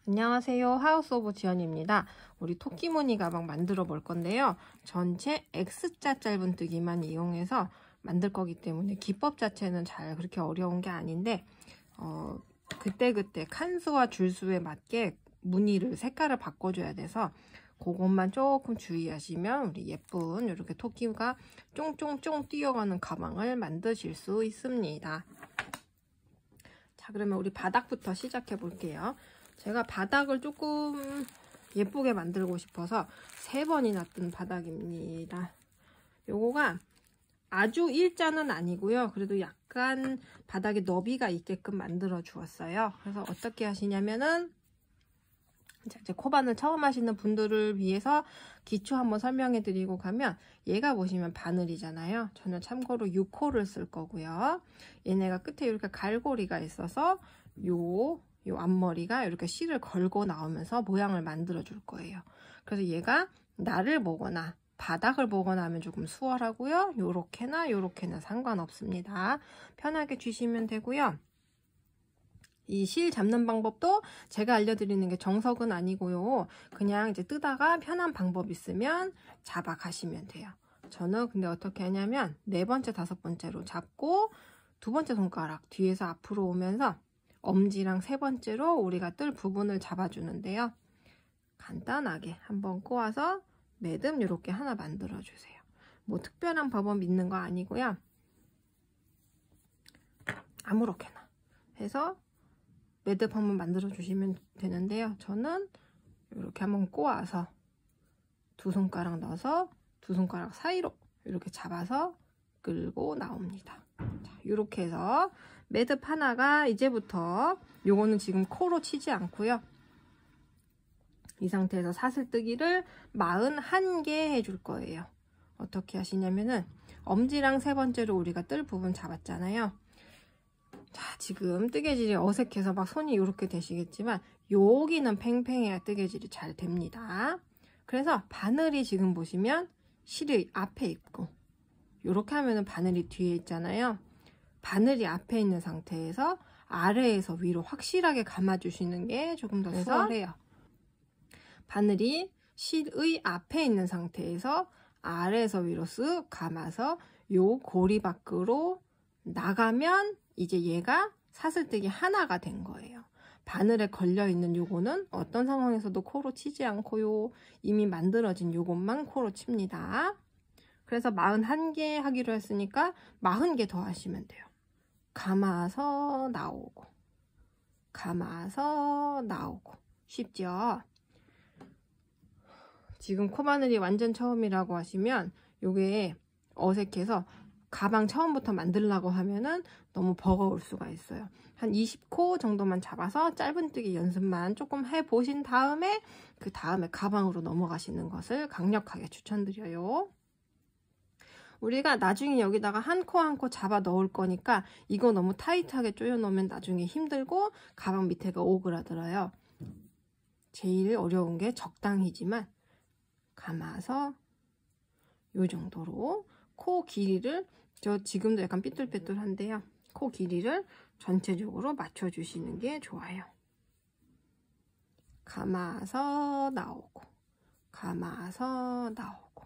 안녕하세요. 하우스 오브 지연입니다. 우리 토끼무늬 가방 만들어 볼 건데요. 전체 X자 짧은뜨기만 이용해서 만들 거기 때문에 기법 자체는 잘 그렇게 어려운 게 아닌데 그때그때 칸수와 줄수에 맞게 무늬를 색깔을 바꿔줘야 돼서 그것만 조금 주의하시면 우리 예쁜 이렇게 토끼가 쫑쫑쫑 뛰어가는 가방을 만드실 수 있습니다. 자, 그러면 우리 바닥부터 시작해 볼게요. 제가 바닥을 조금 예쁘게 만들고 싶어서 3번이나 뜬 바닥입니다. 요거가 아주 일자는 아니고요. 그래도 약간 바닥에 너비가 있게끔 만들어 주었어요. 그래서 어떻게 하시냐면은 이제 코바늘 처음 하시는 분들을 위해서 기초 한번 설명해 드리고 가면, 얘가 보시면 바늘이잖아요. 저는 참고로 6호를 쓸 거고요. 얘네가 끝에 이렇게 갈고리가 있어서 요 앞머리가 이렇게 실을 걸고 나오면서 모양을 만들어 줄 거예요. 그래서 얘가 날을 보거나 바닥을 보거나 하면 조금 수월하고요. 요렇게나 상관없습니다. 편하게 쥐시면 되고요. 이 실 잡는 방법도 제가 알려드리는 게 정석은 아니고요. 그냥 이제 뜨다가 편한 방법 있으면 잡아 가시면 돼요. 저는 근데 어떻게 하냐면 4번째, 5번째로 잡고 2번째 손가락 뒤에서 앞으로 오면서 엄지랑 3번째로 우리가 뜰 부분을 잡아주는데요. 간단하게 한번 꼬아서 매듭 이렇게 하나 만들어 주세요. 뭐 특별한 방법 있는 거 아니고요. 아무렇게나 해서 매듭 한번 만들어 주시면 되는데요. 저는 이렇게 한번 꼬아서 2손가락 넣어서 2손가락 사이로 이렇게 잡아서 끌고 나옵니다. 자, 이렇게 해서 매듭 하나가 이제부터, 요거는 지금 코로 치지 않고요. 이 상태에서 사슬뜨기를 41개 해줄 거예요. 어떻게 하시냐면은 엄지랑 3번째로 우리가 뜰 부분 잡았잖아요. 자, 지금 뜨개질이 어색해서 막 손이 이렇게 되시겠지만 여기는 팽팽해야 뜨개질이 잘 됩니다. 그래서 바늘이 지금 보시면 실이 앞에 있고, 이렇게 하면은 바늘이 뒤에 있잖아요. 바늘이 앞에 있는 상태에서 아래에서 위로 확실하게 감아주시는 게 조금 더 수월해요. 바늘이 실의 앞에 있는 상태에서 아래에서 위로 쓱 감아서 요 고리 밖으로 나가면 이제 얘가 사슬뜨기 하나가 된 거예요. 바늘에 걸려있는 요거는 어떤 상황에서도 코로 치지 않고요. 이미 만들어진 요것만 코로 칩니다. 그래서 41개 하기로 했으니까 40개 더 하시면 돼요. 감아서 나오고, 감아서 나오고. 쉽죠? 지금 코바늘이 완전 처음이라고 하시면 요게 어색해서 가방 처음부터 만들려고 하면은 너무 버거울 수가 있어요. 한 20코 정도만 잡아서 짧은뜨기 연습만 조금 해보신 다음에 그 다음에 가방으로 넘어가시는 것을 강력하게 추천드려요. 우리가 나중에 여기다가 한 코 한 코 잡아 넣을 거니까 이거 너무 타이트하게 조여 놓으면 나중에 힘들고 가방 밑에가 오그라들어요. 제일 어려운 게 적당히지만 감아서 요 정도로 코 길이를, 저 지금도 약간 삐뚤빼뚤한데요. 코 길이를 전체적으로 맞춰주시는 게 좋아요. 감아서 나오고, 감아서 나오고,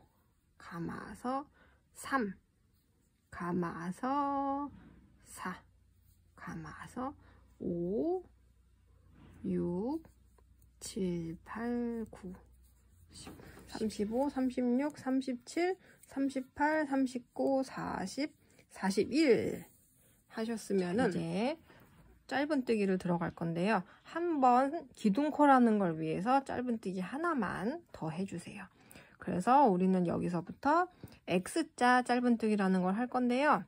감아서 3, 감아서 4, 감아서 5, 6, 7, 8, 9, 10, 35, 36, 37, 38, 39, 40, 41 하셨으면은 이제 짧은뜨기를 들어갈 건데요. 한번 기둥코라는 걸 위해서 짧은뜨기 하나만 더 해주세요. 그래서 우리는 여기서부터 X자 짧은뜨기라는 걸 할 건데요.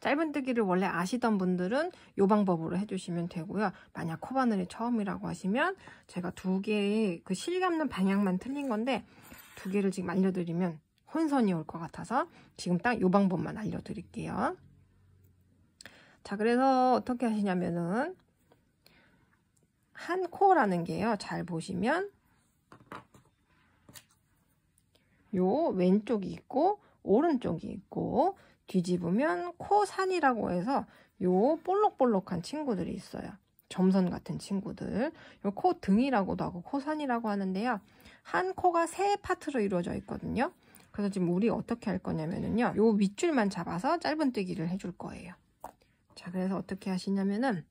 짧은뜨기를 원래 아시던 분들은 이 방법으로 해주시면 되고요. 만약 코바늘이 처음이라고 하시면 제가 2개의 그 실 감는 방향만 틀린 건데 2개를 지금 알려드리면 혼선이 올 것 같아서 지금 딱 이 방법만 알려드릴게요. 자, 그래서 어떻게 하시냐면은 한 코라는 게요. 잘 보시면 요 왼쪽이 있고 오른쪽이 있고, 뒤집으면 코산이라고 해서 요 볼록볼록한 친구들이 있어요. 점선 같은 친구들. 요 코 등이라고도 하고 코선이라고 하는데요. 한 코가 세 파트로 이루어져 있거든요. 그래서 지금 우리 어떻게 할 거냐면요. 요 밑줄만 잡아서 짧은뜨기를 해줄 거예요. 자, 그래서 어떻게 하시냐면은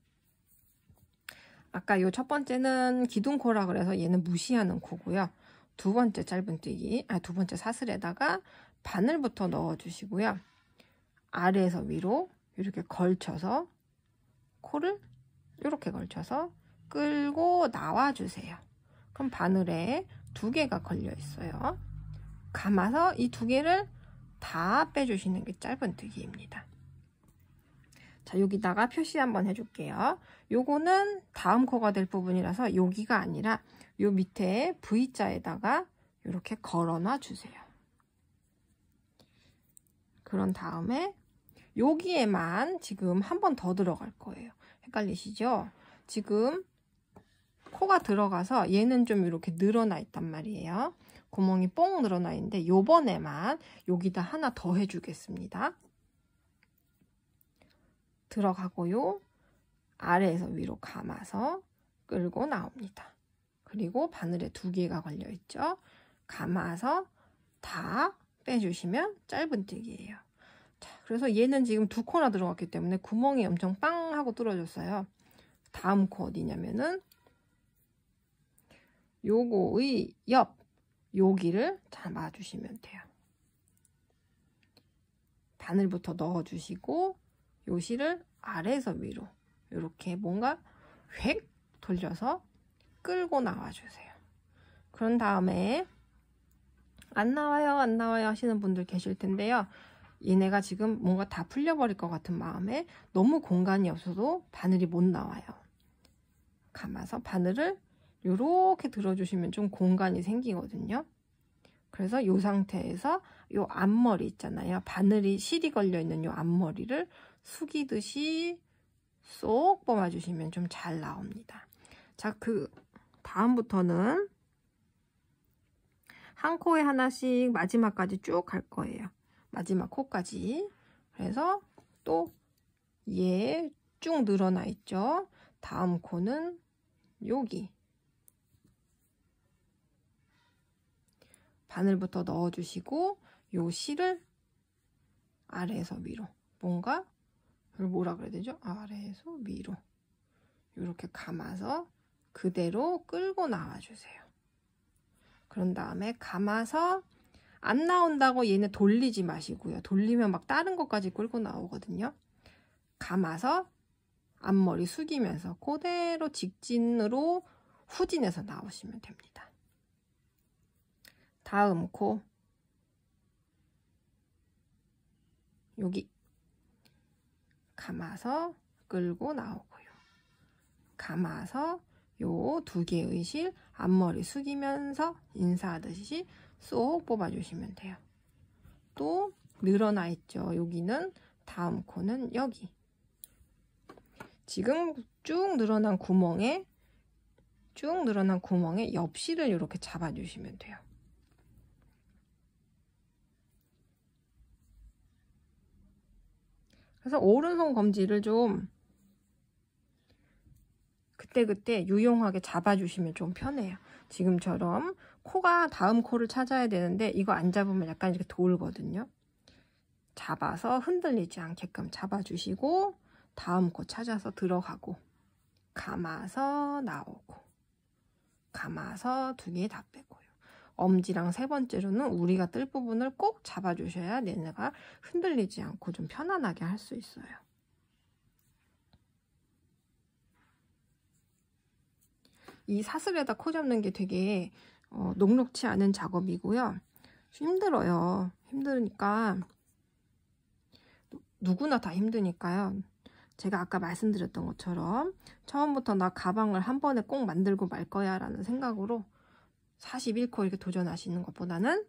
아까 요 첫 번째는 기둥코라 그래서 얘는 무시하는 코고요. 두 번째 짧은뜨기, 두 번째 사슬에다가 바늘부터 넣어주시고요. 아래에서 위로 이렇게 걸쳐서 코를 이렇게 걸쳐서 끌고 나와주세요. 그럼 바늘에 두 개가 걸려 있어요. 감아서 이 두 개를 다 빼주시는 게 짧은뜨기입니다. 자, 여기다가 표시 한번 해줄게요. 요거는 다음 코가 될 부분이라서 여기가 아니라 요 밑에 V자에다가 이렇게 걸어놔 주세요. 그런 다음에 여기에만 지금 한 번 더 들어갈 거예요. 헷갈리시죠? 지금 코가 들어가서 얘는 좀 이렇게 늘어나 있단 말이에요. 구멍이 뽕 늘어나 있는데 요번에만 여기다 하나 더 해주겠습니다. 들어가고요. 아래에서 위로 감아서 끌고 나옵니다. 그리고 바늘에 두 개가 걸려 있죠. 감아서 다 빼주시면 짧은뜨기예요. 자, 그래서 얘는 지금 두 코나 들어갔기 때문에 구멍이 엄청 빵 하고 뚫어졌어요. 다음 코 어디냐면은 요거의 옆 여기를 잡아주시면 돼요. 바늘부터 넣어주시고 요 실을 아래에서 위로 이렇게 뭔가 획 돌려서 끌고 나와주세요. 그런 다음에 안 나와요 하시는 분들 계실 텐데요. 얘네가 지금 뭔가 다 풀려버릴 것 같은 마음에 너무 공간이 없어도 바늘이 못 나와요. 감아서 바늘을 이렇게 들어주시면 좀 공간이 생기거든요. 그래서 이 상태에서 이 앞머리 있잖아요. 바늘이 실이 걸려있는 이 앞머리를 숙이듯이 쏙 뽑아주시면 좀 잘 나옵니다. 자, 그 다음부터는 한 코에 하나씩 마지막까지 쭉 갈 거예요. 마지막 코까지. 그래서 또 얘 쭉 늘어나 있죠. 다음 코는 여기. 바늘부터 넣어주시고 요 실을 아래에서 위로 뭔가 이걸 뭐라 그래야 되죠? 아래에서 위로 이렇게 감아서 그대로 끌고 나와주세요. 그런 다음에 감아서 안 나온다고 얘네 돌리지 마시고요. 돌리면 막 다른 것까지 끌고 나오거든요. 감아서 앞머리 숙이면서 그대로 직진으로 후진해서 나오시면 됩니다. 다음 코 여기 감아서 끌고 나오고요. 감아서 요 두 개의 실 앞머리 숙이면서 인사하듯이 쏙 뽑아주시면 돼요. 또 늘어나 있죠. 여기는 다음 코는 여기. 지금 쭉 늘어난 구멍에 옆실을 이렇게 잡아주시면 돼요. 그래서 오른손 검지를 좀 그때그때 유용하게 잡아주시면 좀 편해요. 지금처럼 코가 다음 코를 찾아야 되는데 이거 안 잡으면 약간 이렇게 돌거든요. 잡아서 흔들리지 않게끔 잡아주시고 다음 코 찾아서 들어가고 감아서 나오고 감아서 두 개 다 빼고요. 엄지랑 세 번째로는 우리가 뜰 부분을 꼭 잡아주셔야 얘네가 흔들리지 않고 좀 편안하게 할 수 있어요. 이 사슬에다 코 잡는 게 되게 녹록치 않은 작업이고요. 힘들어요. 힘드니까 누구나 다 힘드니까요. 제가 아까 말씀드렸던 것처럼 처음부터 나 가방을 한 번에 꼭 만들고 말 거야 라는 생각으로 41코 이렇게 도전하시는 것보다는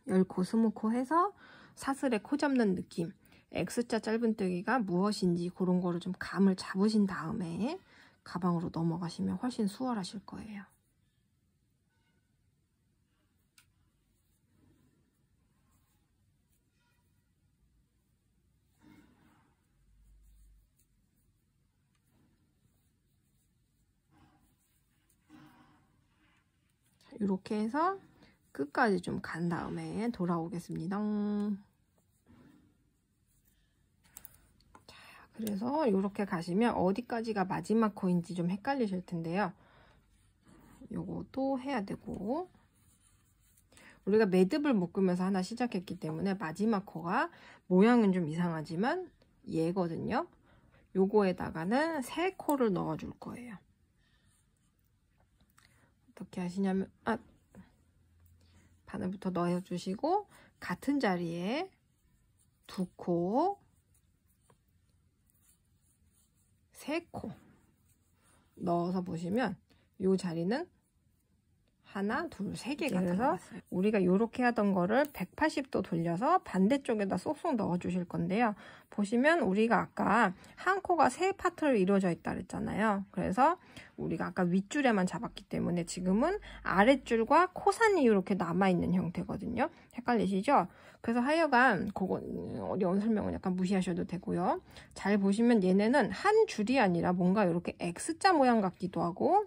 10코, 20코 해서 사슬에 코 잡는 느낌, X자 짧은뜨기가 무엇인지 그런 거를 좀 감을 잡으신 다음에 가방으로 넘어가시면 훨씬 수월하실 거예요. 이렇게 해서 끝까지 좀 간 다음에 돌아오겠습니다. 자, 그래서 이렇게 가시면 어디까지가 마지막 코인지 좀 헷갈리실 텐데요. 요것도 해야 되고, 우리가 매듭을 묶으면서 하나 시작했기 때문에 마지막 코가 모양은 좀 이상하지만 얘거든요. 요거에다가는 3코를 넣어줄 거예요. 어떻게 하시냐면 바늘부터 넣어주시고 같은 자리에 2코, 3코 넣어서 보시면 요 자리는 하나, 둘, 3개가 들어갔어요. 우리가 이렇게 하던 거를 180도 돌려서 반대쪽에다 쏙쏙 넣어 주실 건데요. 보시면 우리가 아까 한 코가 3파트로 이루어져 있다 그랬잖아요. 그래서 우리가 아까 윗줄에만 잡았기 때문에 지금은 아랫줄과 코산이 이렇게 남아있는 형태거든요. 헷갈리시죠? 그래서 하여간 그건 어려운 설명은 약간 무시하셔도 되고요. 잘 보시면 얘네는 한 줄이 아니라 뭔가 이렇게 X자 모양 같기도 하고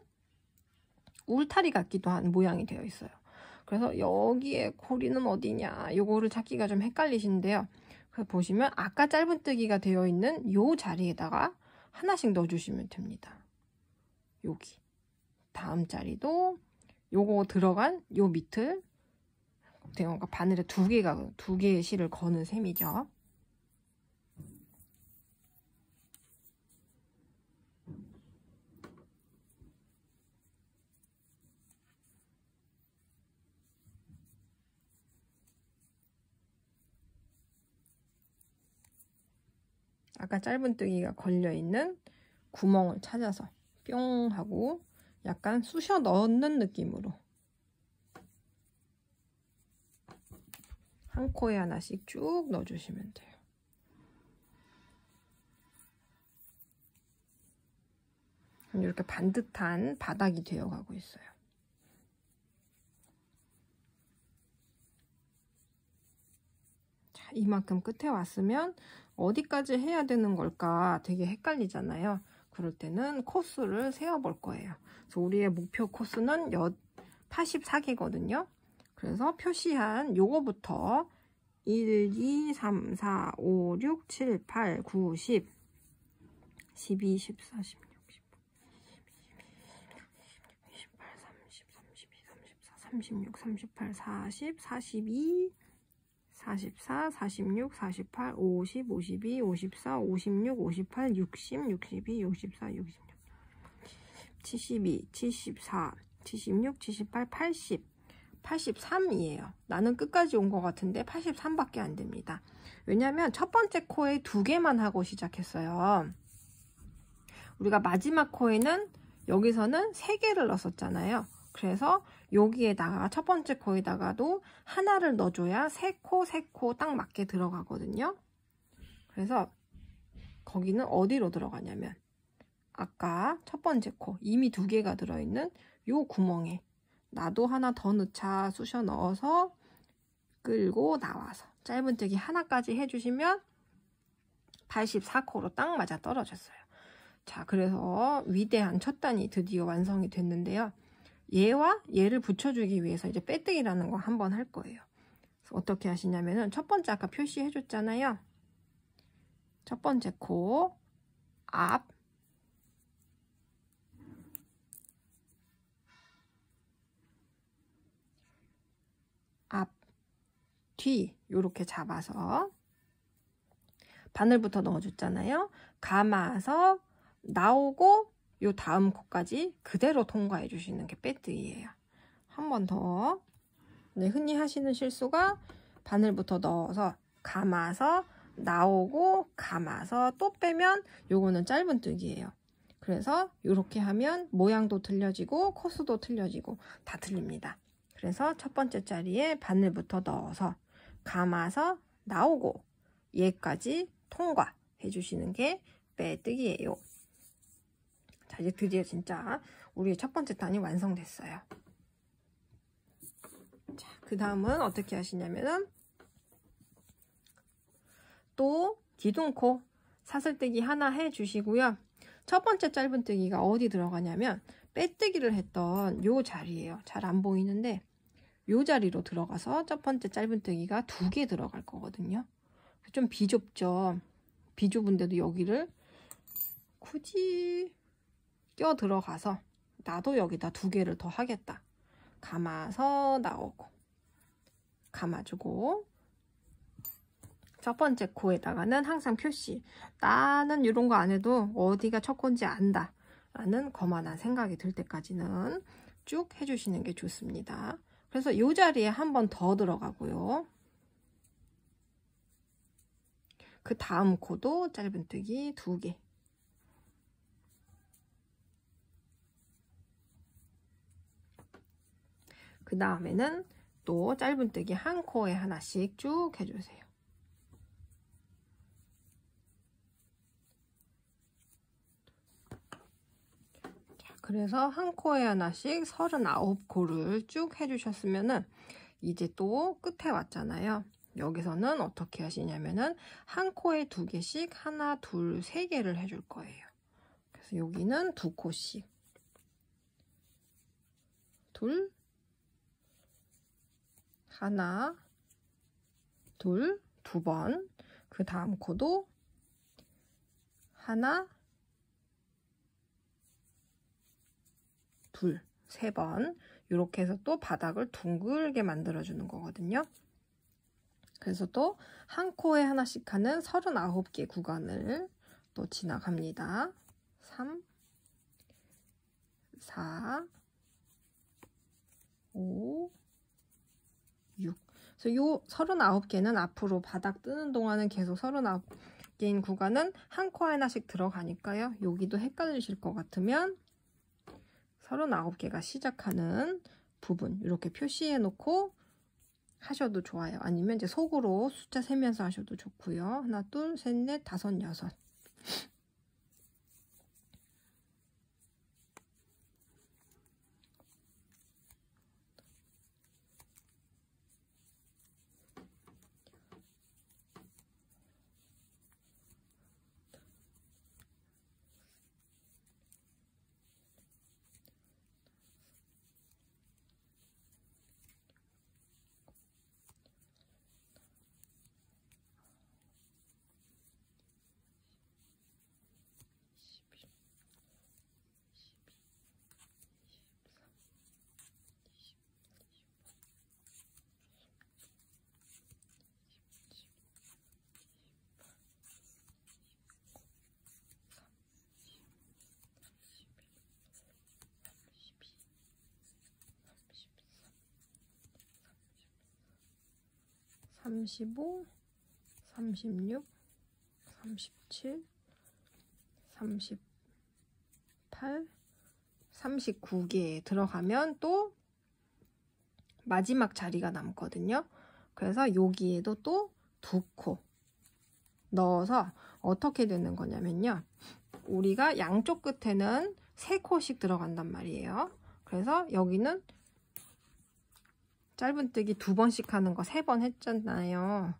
울타리 같기도 한 모양이 되어 있어요. 그래서 여기에 고리는 어디냐 요거를 찾기가 좀 헷갈리시는데요. 그래서 보시면 아까 짧은뜨기가 되어 있는 요 자리에다가 하나씩 넣어주시면 됩니다. 여기 다음 자리도 요거 들어간 요 밑을 그러니까 바늘에 2개의 실을 거는 셈이죠. 아까 짧은뜨기가 걸려있는 구멍을 찾아서 뿅 하고 약간 쑤셔 넣는 느낌으로 한 코에 하나씩 쭉 넣어주시면 돼요. 이렇게 반듯한 바닥이 되어가고 있어요. 자, 이만큼 끝에 왔으면 어디까지 해야 되는 걸까 되게 헷갈리잖아요. 그럴 때는 코스를 세어볼 거예요. 그래서 우리의 목표 코스는 84개거든요. 그래서 표시한 요거부터 1, 2, 3, 4, 5, 6, 7, 8, 9, 10, 12, 14, 16, 18, 30, 32, 34, 36, 38, 40, 42, 44, 46, 48, 50, 52, 54, 56, 58, 60, 62, 64, 66, 72, 74, 76, 78, 80, 83이에요. 나는 끝까지 온 것 같은데 83밖에 안 됩니다. 왜냐면 첫 번째 코에 2개만 하고 시작했어요. 우리가 마지막 코에는 여기서는 3개를 넣었잖아요. 그래서 여기에다가 첫 번째 코에다가도 하나를 넣어줘야 3코, 3코 딱 맞게 들어가거든요. 그래서 거기는 어디로 들어가냐면 아까 첫 번째 코 이미 2개가 들어있는 요 구멍에 나도 하나 더 넣자 쑤셔 넣어서 끌고 나와서 짧은뜨기 하나까지 해주시면 84코로 딱 맞아 떨어졌어요. 자, 그래서 위대한 첫 단이 드디어 완성이 됐는데요. 얘와 얘를 붙여주기 위해서 이제 빼뜨기라는 거 한번 할 거예요. 그래서 어떻게 하시냐면은 첫 번째 아까 표시해 줬잖아요. 첫 번째 코 앞, 뒤 이렇게 잡아서 바늘부터 넣어줬잖아요. 감아서 나오고 요 다음 코까지 그대로 통과해 주시는 게 빼뜨기예요. 한 번 더. 네, 흔히 하시는 실수가 바늘부터 넣어서 감아서 나오고 감아서 또 빼면 요거는 짧은뜨기예요. 그래서 이렇게 하면 모양도 틀려지고 코스도 틀려지고 다 틀립니다. 그래서 첫 번째 자리에 바늘부터 넣어서 감아서 나오고 얘까지 통과해 주시는 게 빼뜨기예요. 자, 이제 드디어 진짜 우리의 첫 번째 단이 완성됐어요. 자, 그 다음은 어떻게 하시냐면은 또 기둥코 사슬뜨기 하나 해주시고요. 첫 번째 짧은뜨기가 어디 들어가냐면 빼뜨기를 했던 요 자리예요. 잘 안 보이는데 요 자리로 들어가서 첫 번째 짧은뜨기가 2개 들어갈 거거든요. 좀 비좁죠. 비좁은데도 여기를 굳이 껴 들어가서 나도 여기다 2개를 더 하겠다. 감아서 나오고 감아주고 첫 번째 코에다가는 항상 표시. 나는 이런 거 안 해도 어디가 첫 코인지 안다 라는 거만한 생각이 들 때까지는 쭉 해주시는 게 좋습니다. 그래서 이 자리에 한 번 더 들어가고요. 그 다음 코도 짧은뜨기 2개. 그 다음에는 또 짧은뜨기 한 코에 하나씩 쭉 해주세요. 자, 그래서 한 코에 하나씩 39코를 쭉 해주셨으면은 이제 또 끝에 왔잖아요. 여기서는 어떻게 하시냐면은 한 코에 2개씩 하나, 둘, 3개를 해줄 거예요. 그래서 여기는 2코씩 둘, 하나, 둘, 2번. 그 다음 코도 하나, 둘, 3번. 이렇게 해서 또 바닥을 둥글게 만들어주는 거거든요. 그래서 또 한 코에 하나씩 하는 39개 구간을 또 지나갑니다. 3, 4, 5, 6. 그래서 요 39개는 앞으로 바닥 뜨는 동안은 계속 39개인 구간은 한 코 하나씩 들어가니까요. 여기도 헷갈리실 것 같으면 39개가 시작하는 부분 이렇게 표시해 놓고 하셔도 좋아요. 아니면 이제 속으로 숫자 세면서 하셔도 좋고요. 하나, 둘, 셋, 넷, 다섯, 여섯. (35) 36 37 38 39개에 들어가면 또 마지막 자리가 남거든요. 그래서 여기에도 또 2코 넣어서 어떻게 되는 거냐면요. 우리가 양쪽 끝에는 3코씩 들어간단 말이에요. 그래서 여기는 짧은뜨기 2번씩 하는 거 3번 했잖아요.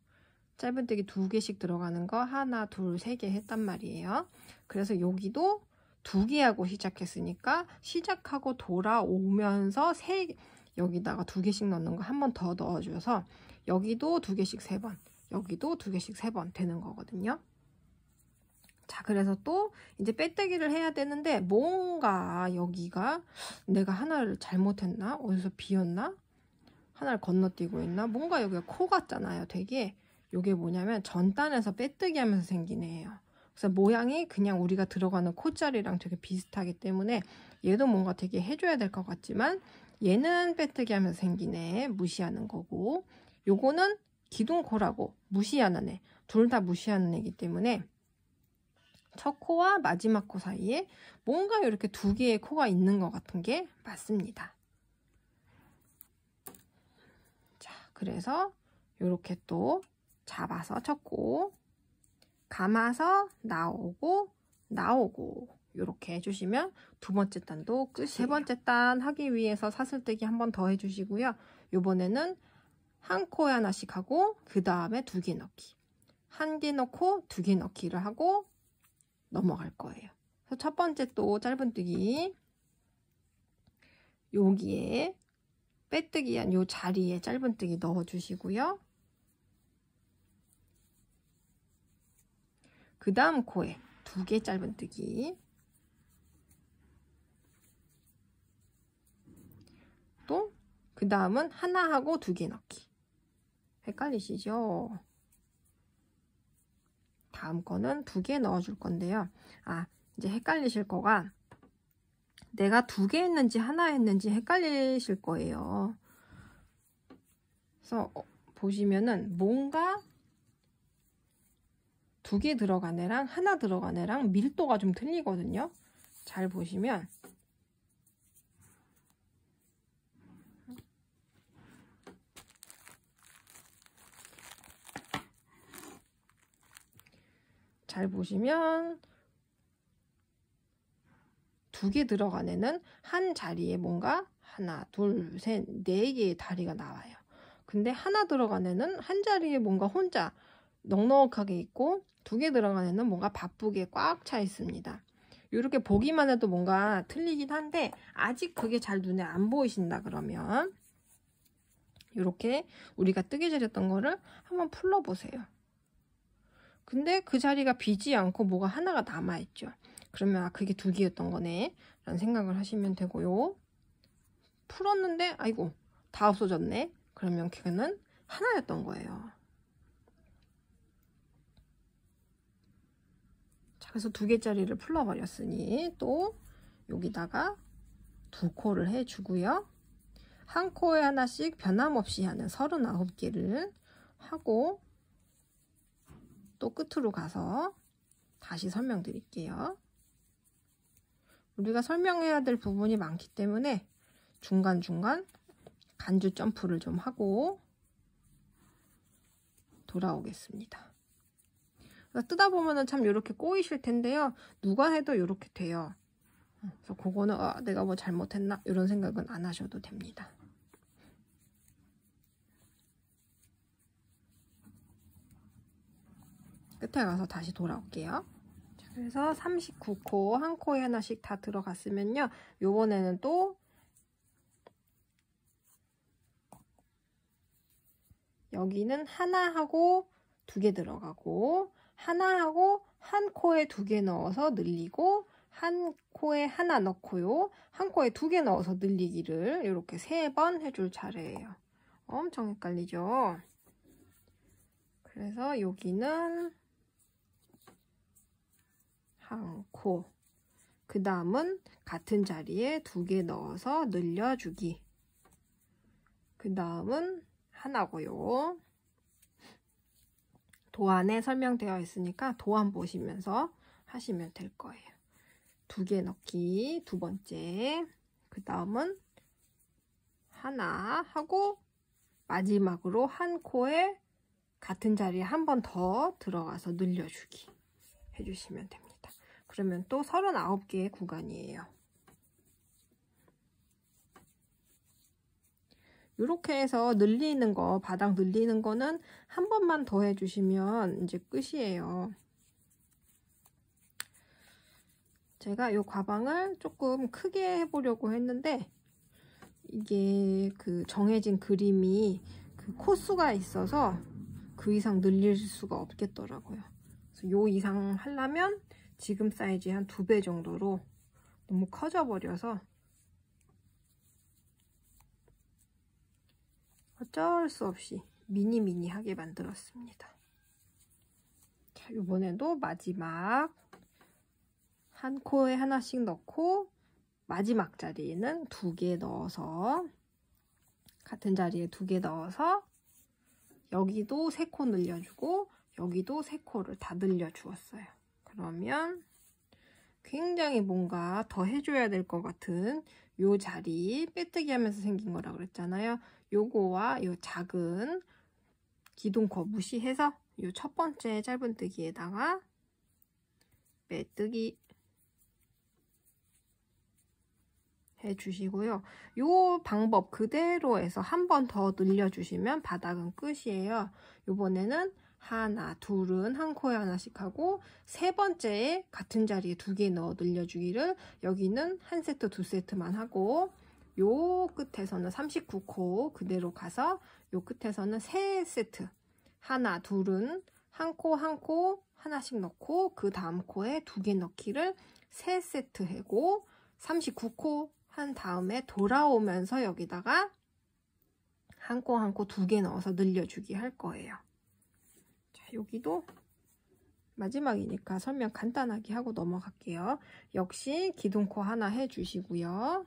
짧은뜨기 2개씩 들어가는 거 하나, 둘, 3개 했단 말이에요. 그래서 여기도 2개 하고 시작했으니까 시작하고 돌아오면서 여기다가 2개씩 넣는 거 한 번 더 넣어줘서 여기도 2개씩 3번, 여기도 2개씩 3번 되는 거거든요. 자, 그래서 또 이제 빼뜨기를 해야 되는데 뭔가 여기가 내가 하나를 잘못했나? 어디서 비었나? 하나를 건너뛰고 있나? 뭔가 여기가 코 같잖아요. 되게 이게 뭐냐면 전단에서 빼뜨기 하면서 생긴 애예요. 그래서 모양이 그냥 우리가 들어가는 코자리랑 되게 비슷하기 때문에 얘도 뭔가 되게 해줘야 될 것 같지만 얘는 빼뜨기 하면서 생긴 애 무시하는 거고 요거는 기둥코라고 무시하는 애. 둘 다 무시하는 애이기 때문에 첫 코와 마지막 코 사이에 뭔가 이렇게 2개의 코가 있는 것 같은 게 맞습니다. 그래서 이렇게 또 잡아서 첫 코 감아서 나오고 이렇게 해주시면 2번째 단도 끝이에요. 3번째 단 하기 위해서 사슬뜨기 한 번 더 해주시고요. 이번에는 한 코에 하나씩 하고 그 다음에 2개 넣기 1개 넣고 2개 넣기를 하고 넘어갈 거예요. 그래서 첫 번째 또 짧은뜨기 여기에 빼뜨기한 요 자리에 짧은뜨기 넣어주시고요. 그 다음 코에 2개 짧은뜨기, 또 그 다음은 하나 하고 2개 넣기. 헷갈리시죠? 다음 거는 2개 넣어줄 건데요. 이제 헷갈리실 거가 내가 2개 했는지 하나 했는지 헷갈리실 거예요. 그래서 보시면은 뭔가 2개 들어간 애랑 하나 들어간 애랑 밀도가 좀 틀리거든요. 잘 보시면 잘 보시면 2개 들어간 애는 한 자리에 뭔가 하나, 둘, 셋, 4개의 다리가 나와요. 근데 하나 들어간 애는 한 자리에 뭔가 혼자 넉넉하게 있고 2개 들어간 애는 뭔가 바쁘게 꽉 차 있습니다. 이렇게 보기만 해도 뭔가 틀리긴 한데 아직 그게 잘 눈에 안 보이신다 그러면 이렇게 우리가 뜨개질했던 거를 한번 풀러보세요. 근데 그 자리가 비지 않고 뭐가 하나가 남아있죠. 그러면 그게 2개였던 거네 라는 생각을 하시면 되고요. 풀었는데 아이고 다 없어졌네. 그러면 그거는 하나였던 거예요. 자, 그래서 2개짜리를 풀러버렸으니 또 여기다가 2코를 해주고요. 한 코에 하나씩 변함없이 하는 39개를 하고 또 끝으로 가서 다시 설명드릴게요. 우리가 설명해야 될 부분이 많기 때문에 중간중간 간주 점프를 좀 하고 돌아오겠습니다. 뜨다 보면은 참 이렇게 꼬이실 텐데요. 누가 해도 이렇게 돼요. 그래서 그거는 내가 뭐 잘못했나 이런 생각은 안 하셔도 됩니다. 끝에 가서 다시 돌아올게요. 자, 그래서 39코 한 코에 하나씩 다 들어갔으면요. 요번에는 또 여기는 하나 하고 2개 들어가고 하나 하고 한 코에 2개 넣어서 늘리고 한 코에 하나 넣고요. 한 코에 2개 넣어서 늘리기를 이렇게 3번 해줄 차례예요. 엄청 헷갈리죠? 그래서 여기는 한 코, 그 다음은 같은 자리에 2개 넣어서 늘려주기, 그 다음은 하나고요. 도안에 설명되어 있으니까 도안 보시면서 하시면 될 거예요. 2개 넣기 두 번째, 그 다음은 하나 하고 마지막으로 한 코에 같은 자리에 한 번 더 들어가서 늘려주기 해주시면 됩니다. 그러면 또 39개의 구간이에요. 이렇게 해서 늘리는 거, 바닥 늘리는 거는 한 번만 더 해주시면 이제 끝이에요. 제가 이 가방을 조금 크게 해보려고 했는데 이게 그 정해진 그림이 그 코수가 있어서 그 이상 늘릴 수가 없겠더라고요. 그래서 요 이상 하려면 지금 사이즈의 한 2배 정도로 너무 커져 버려서 어쩔 수 없이 미니미니하게 만들었습니다. 자, 이번에도 마지막 한 코에 하나씩 넣고 마지막 자리에는 2개 넣어서 같은 자리에 2개 넣어서 여기도 3코 늘려주고 여기도 3코를 다 늘려주었어요. 그러면 굉장히 뭔가 더 해줘야 될 것 같은 요 자리 빼뜨기 하면서 생긴 거라 그랬잖아요. 요거와 요 작은 기둥코 무시해서 요 첫 번째 짧은뜨기에다가 빼뜨기 해주시고요. 요 방법 그대로 해서 한 번 더 늘려주시면 바닥은 끝이에요. 요번에는 하나, 둘은 한 코에 하나씩 하고 세 번째에 같은 자리에 2개 넣어 늘려주기를 여기는 한 세트, 2세트만 하고 요 끝에서는 39코 그대로 가서 요 끝에서는 3세트 하나 둘은 한 코 한 코 하나씩 넣고 그 다음 코에 2개 넣기를 3세트 하고 39코 한 다음에 돌아오면서 여기다가 한 코 한 코 2개 넣어서 늘려주기 할 거예요. 자, 여기도 마지막이니까 설명 간단하게 하고 넘어갈게요. 역시 기둥코 하나 해주시고요.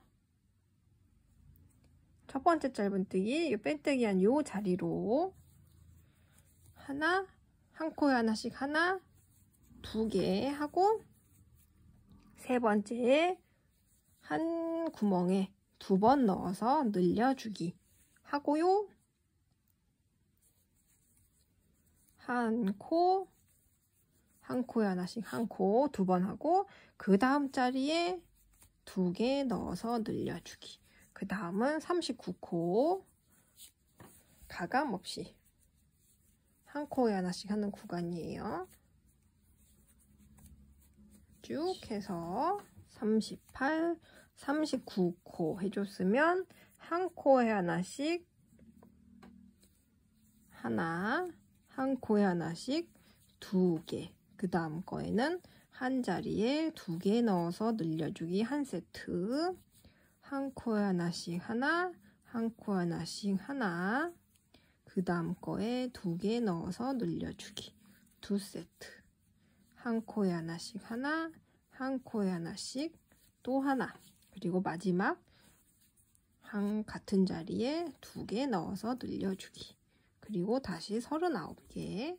첫 번째 짧은뜨기 이 빼뜨기 한 요 자리로 하나, 한 코에 하나씩 하나, 2개 하고 세 번째 한 구멍에 2번 넣어서 늘려주기 하고요. 한 코에 하나씩 한 코 2번 하고 그 다음 자리에 2개 넣어서 늘려주기. 그 다음은 39코 가감 없이 한 코에 하나씩 하는 구간이에요. 쭉 해서 38, 39코 해줬으면 한 코에 하나씩 하나, 한 코에 하나씩 2개. 그 다음 거에는 한 자리에 2개 넣어서 늘려주기 한 세트. 한 코에 하나씩 하나, 한 코에 하나씩 하나. 그 다음 거에 2개 넣어서 늘려주기 2세트. 한 코에 하나씩 하나, 한 코에 하나씩 또 하나. 그리고 마지막 같은 자리에 2개 넣어서 늘려주기. 그리고 다시 39개.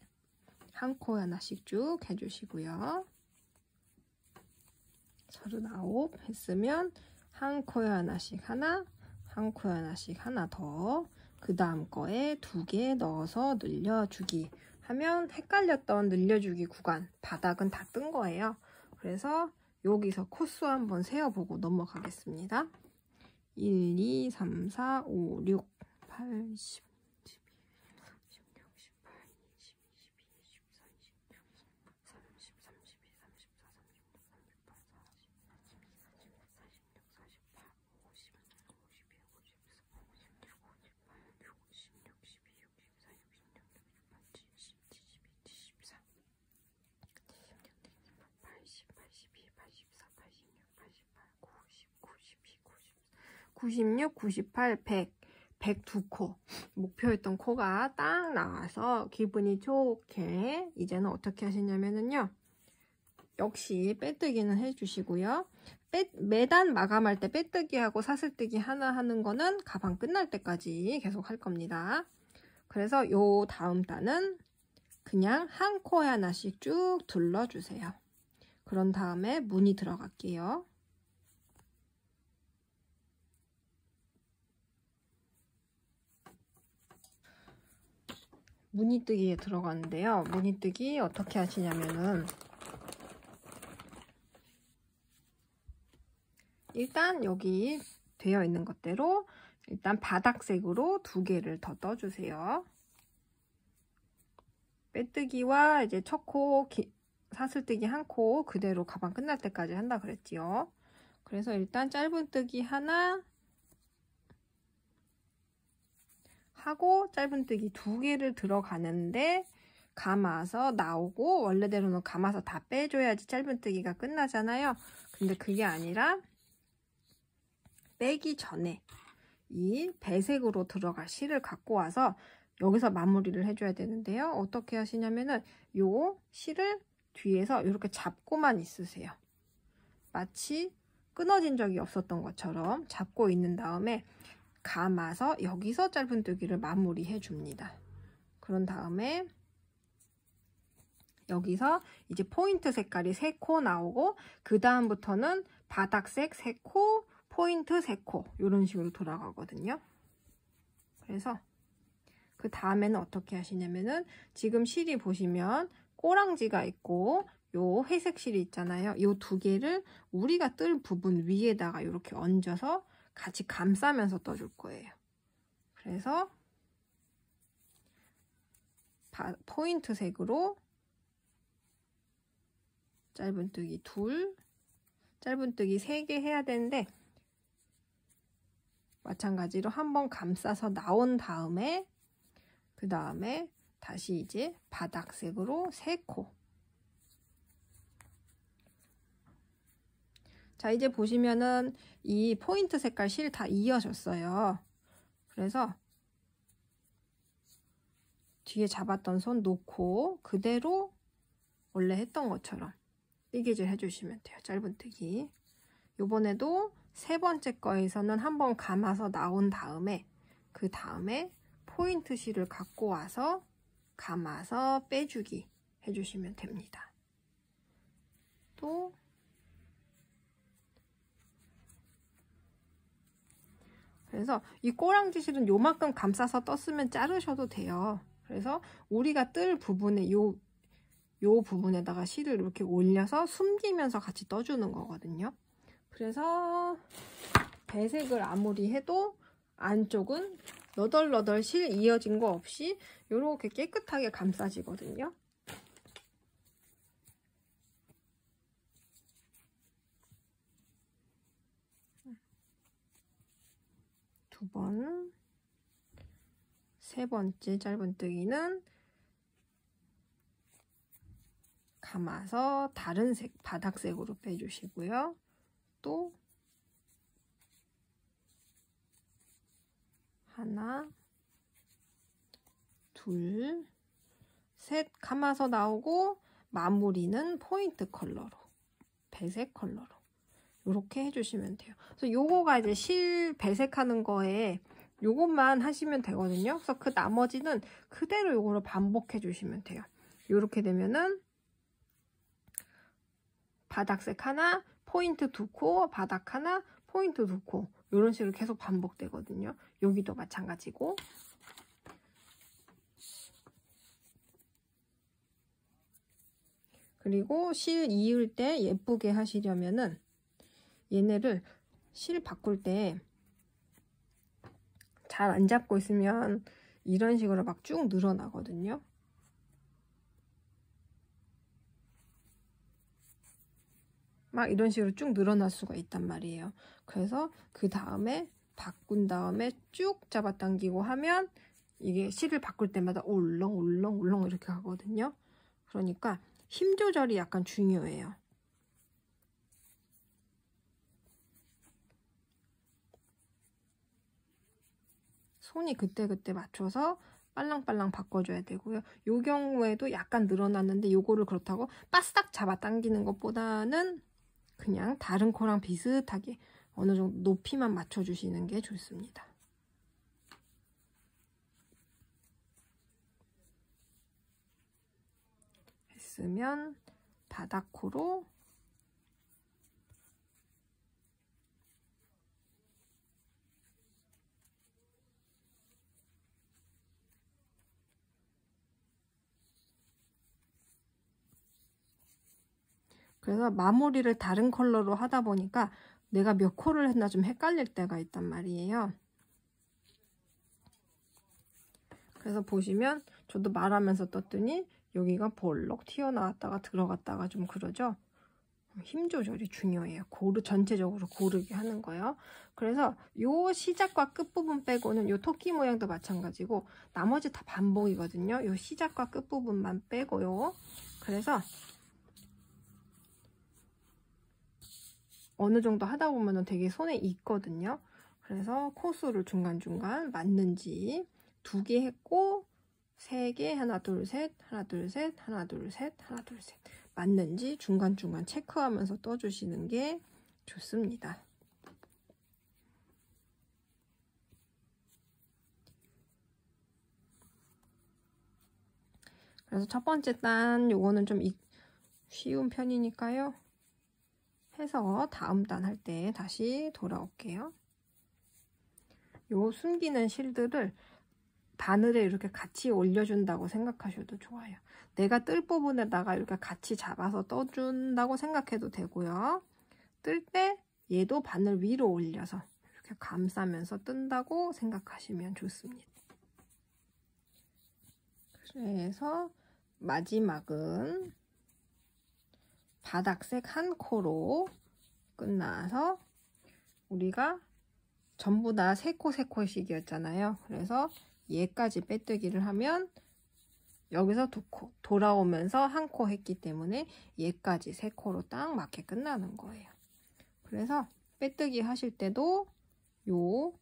한 코에 하나씩 쭉 해주시고요. 39 했으면 한 코에 하나씩 하나, 한 코에 하나씩 하나 더. 그 다음 거에 2개 넣어서 늘려주기 하면 헷갈렸던 늘려주기 구간 바닥은 다 뜬 거예요. 그래서 여기서 코수 한번 세어보고 넘어가겠습니다. 1, 2, 3, 4, 5, 6, 8, 10, 11, 16, 18, 20, 22, 23, 26, 30, 31, 34, 35, 38, 40, 46, 48, 50, 51, 54, 56, 58, 60, 62, 64, 66, 68, 70, 71, 74, 80, 82, 84, 86, 88, 90, 92, 96, 98, 100, 102코. 목표했던 코가 딱 나와서 기분이 좋게 이제는 어떻게 하시냐면요. 역시 빼뜨기는 해주시고요. 매단 마감할 때 빼뜨기하고 사슬뜨기 하나 하는 거는 가방 끝날 때까지 계속 할 겁니다. 그래서 요 다음 단은 그냥 한 코에 하나씩 쭉 둘러주세요. 그런 다음에 무늬 들어갈게요. 무늬뜨기에 들어가는데요. 무늬뜨기 어떻게 하시냐면은 일단 여기 되어 있는 것대로 일단 바닥색으로 2개를 더 떠주세요. 빼뜨기와 이제 첫 코 사슬뜨기 한 코 그대로 가방 끝날 때까지 한다 그랬지요. 그래서 일단 짧은뜨기 하나 하고 짧은뜨기 2개를 들어가는데 감아서 나오고 원래대로는 감아서 다 빼줘야지 짧은뜨기가 끝나잖아요. 근데 그게 아니라 빼기 전에 이 배색으로 들어갈 실을 갖고 와서 여기서 마무리를 해줘야 되는데요. 어떻게 하시냐면은 요 실을 뒤에서 이렇게 잡고만 있으세요. 마치 끊어진 적이 없었던 것처럼 잡고 있는 다음에 감아서 여기서 짧은뜨기를 마무리해 줍니다. 그런 다음에 여기서 이제 포인트 색깔이 3코 나오고 그 다음부터는 바닥색 3코, 포인트 3코 이런 식으로 돌아가거든요. 그래서 그 다음에는 어떻게 하시냐면은 지금 실이 보시면 꼬랑지가 있고 요 회색 실이 있잖아요. 요 2개를 우리가 뜰 부분 위에다가 이렇게 얹어서 같이 감싸면서 떠줄 거예요. 그래서 포인트 색으로 짧은뜨기 2, 짧은뜨기 3개 해야 되는데 마찬가지로 한번 감싸서 나온 다음에 그 다음에 다시 이제 바닥색으로 3코. 자, 이제 보시면은 이 포인트 색깔 실 다 이어졌어요. 그래서 뒤에 잡았던 손 놓고 그대로 원래 했던 것처럼 뜨개질 해주시면 돼요. 짧은뜨기. 요번에도 3번째 거에서는 한번 감아서 나온 다음에 그 다음에 포인트 실을 갖고 와서 감아서 빼주기 해주시면 됩니다. 또 그래서 이 꼬랑지 실은 요만큼 감싸서 떴으면 자르셔도 돼요. 그래서 우리가 뜰 부분에 요 부분에다가 실을 이렇게 올려서 숨기면서 같이 떠주는 거거든요. 그래서 배색을 아무리 해도 안쪽은 너덜너덜 실 이어진 거 없이 이렇게 깨끗하게 감싸지거든요. 두 번, 3번째 짧은뜨기는 감아서 다른 색, 바닥색으로 빼주시고요. 또 하나, 둘, 셋 감아서 나오고 마무리는 포인트 컬러로, 배색 컬러로 이렇게 해주시면 돼요. 그래서 요거가 이제 실 배색하는 거에 요것만 하시면 되거든요. 그래서 그 나머지는 그대로 요거를 반복해 주시면 돼요. 요렇게 되면은 바닥색 하나, 포인트 2코, 바닥 하나, 포인트 2코 이런 식으로 계속 반복되거든요. 여기도 마찬가지고. 그리고 실 이을 때 예쁘게 하시려면은 얘네를 실 바꿀 때 잘 안 잡고 있으면 이런 식으로 막 쭉 늘어나거든요. 막 이런 식으로 쭉 늘어날 수가 있단 말이에요. 그래서 그 다음에 바꾼 다음에 쭉 잡아당기고 하면 이게 실을 바꿀 때마다 울렁울렁 이렇게 가거든요. 그러니까 힘 조절이 약간 중요해요. 손이 그때그때 맞춰서 빨랑빨랑 바꿔줘야 되고요. 요 경우에도 약간 늘어났는데 요거를 그렇다고 바싹 잡아당기는 것보다는 그냥 다른 코랑 비슷하게 어느 정도 높이만 맞춰주시는 게 좋습니다. 했으면 바닥코로 그래서 마무리를 다른 컬러로 하다 보니까 내가 몇 코를 했나 좀 헷갈릴 때가 있단 말이에요. 그래서 보시면 저도 말하면서 떴더니 여기가 볼록 튀어나왔다가 들어갔다가 좀 그러죠. 힘 조절이 중요해요. 전체적으로 고르게 하는 거예요. 그래서 요 시작과 끝부분 빼고는 요 토끼 모양도 마찬가지고 나머지 다 반복이거든요. 요 시작과 끝부분만 빼고요. 그래서 어느 정도 하다 보면은 되게 손에 익거든요. 그래서 코수를 중간중간 맞는지 2개 했고 3개 하나 둘 셋 하나 둘 셋 하나 둘 셋 하나 둘 셋 맞는지 중간중간 체크하면서 떠주시는 게 좋습니다. 그래서 첫 번째 단 요거는 좀 쉬운 편이니까요. 해서 다음 단 할 때 다시 돌아올게요. 요 숨기는 실들을 바늘에 이렇게 같이 올려준다고 생각하셔도 좋아요. 내가 뜰 부분에다가 이렇게 같이 잡아서 떠준다고 생각해도 되고요. 뜰 때 얘도 바늘 위로 올려서 이렇게 감싸면서 뜬다고 생각하시면 좋습니다. 그래서 마지막은 바닥색 한 코로 끝나서 우리가 전부 다 3코씩이었잖아요. 그래서 얘까지 빼뜨기를 하면 여기서 2코 돌아오면서 1코 했기 때문에 얘까지 3코로 딱 맞게 끝나는 거예요. 그래서 빼뜨기 하실 때도 요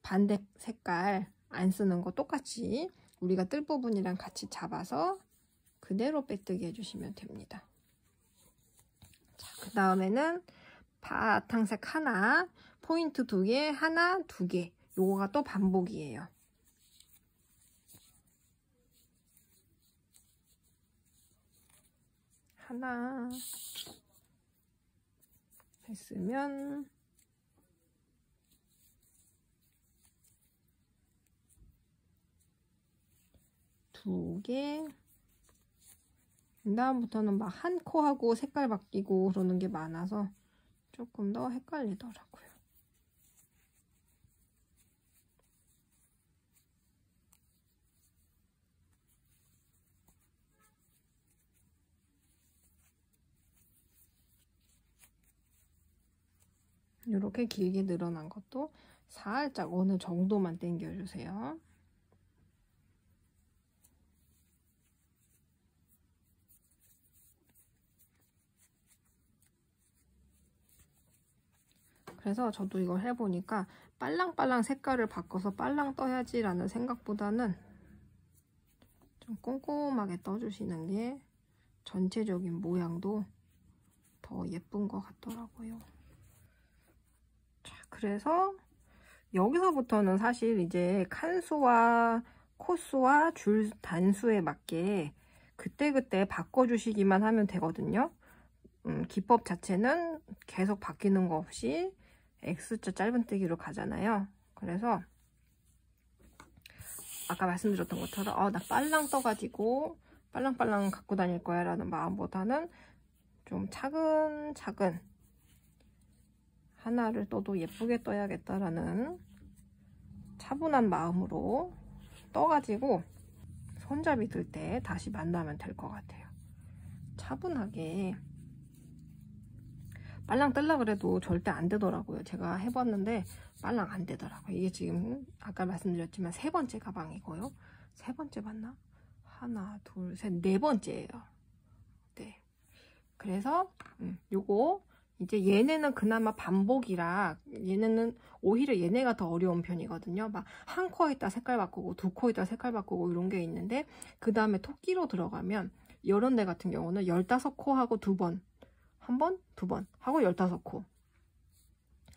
반대 색깔 안 쓰는 거 똑같이 우리가 뜰 부분이랑 같이 잡아서 그대로 빼뜨기 해주시면 됩니다. 자, 그 다음에는 바탕색 하나, 포인트 2개, 하나, 2개. 요거가 또 반복이에요. 하나 했으면 두 개. 다음부터는 막 한 코 하고 색깔 바뀌고 그러는 게 많아서 조금 더 헷갈리더라고요. 이렇게 길게 늘어난 것도 살짝 어느 정도만 당겨주세요. 그래서 저도 이걸 해보니까 빨랑빨랑 색깔을 바꿔서 빨랑 떠야지 라는 생각보다는 좀 꼼꼼하게 떠주시는 게 전체적인 모양도 더 예쁜 것 같더라고요. 자, 그래서 여기서부터는 사실 이제 칸수와 코수와 줄 단수에 맞게 그때그때 바꿔주시기만 하면 되거든요. 기법 자체는 계속 바뀌는 거 없이 X자 짧은뜨기로 가잖아요. 그래서 아까 말씀드렸던 것처럼 나 빨랑 떠가지고 빨랑빨랑 갖고 다닐 거야 라는 마음보다는 좀 차근차근 하나를 떠도 예쁘게 떠야겠다라는 차분한 마음으로 떠가지고 손잡이 들 때 다시 만나면 될 것 같아요. 차분하게 빨랑 뜰라 그래도 절대 안 되더라고요. 제가 해봤는데 빨랑 안 되더라고요. 이게 지금 아까 말씀드렸지만 3번째 가방이고요. 3번째 맞나? 하나, 둘, 셋, 4번째예요. 네. 그래서 요거 이제 얘네는 그나마 반복이라 얘네는 오히려 얘네가 더 어려운 편이거든요. 막 한 코 있다 색깔 바꾸고 2코 있다 색깔 바꾸고 이런 게 있는데 그 다음에 토끼로 들어가면 이런 데 같은 경우는 15코 하고 2번 1번, 2번 하고 15코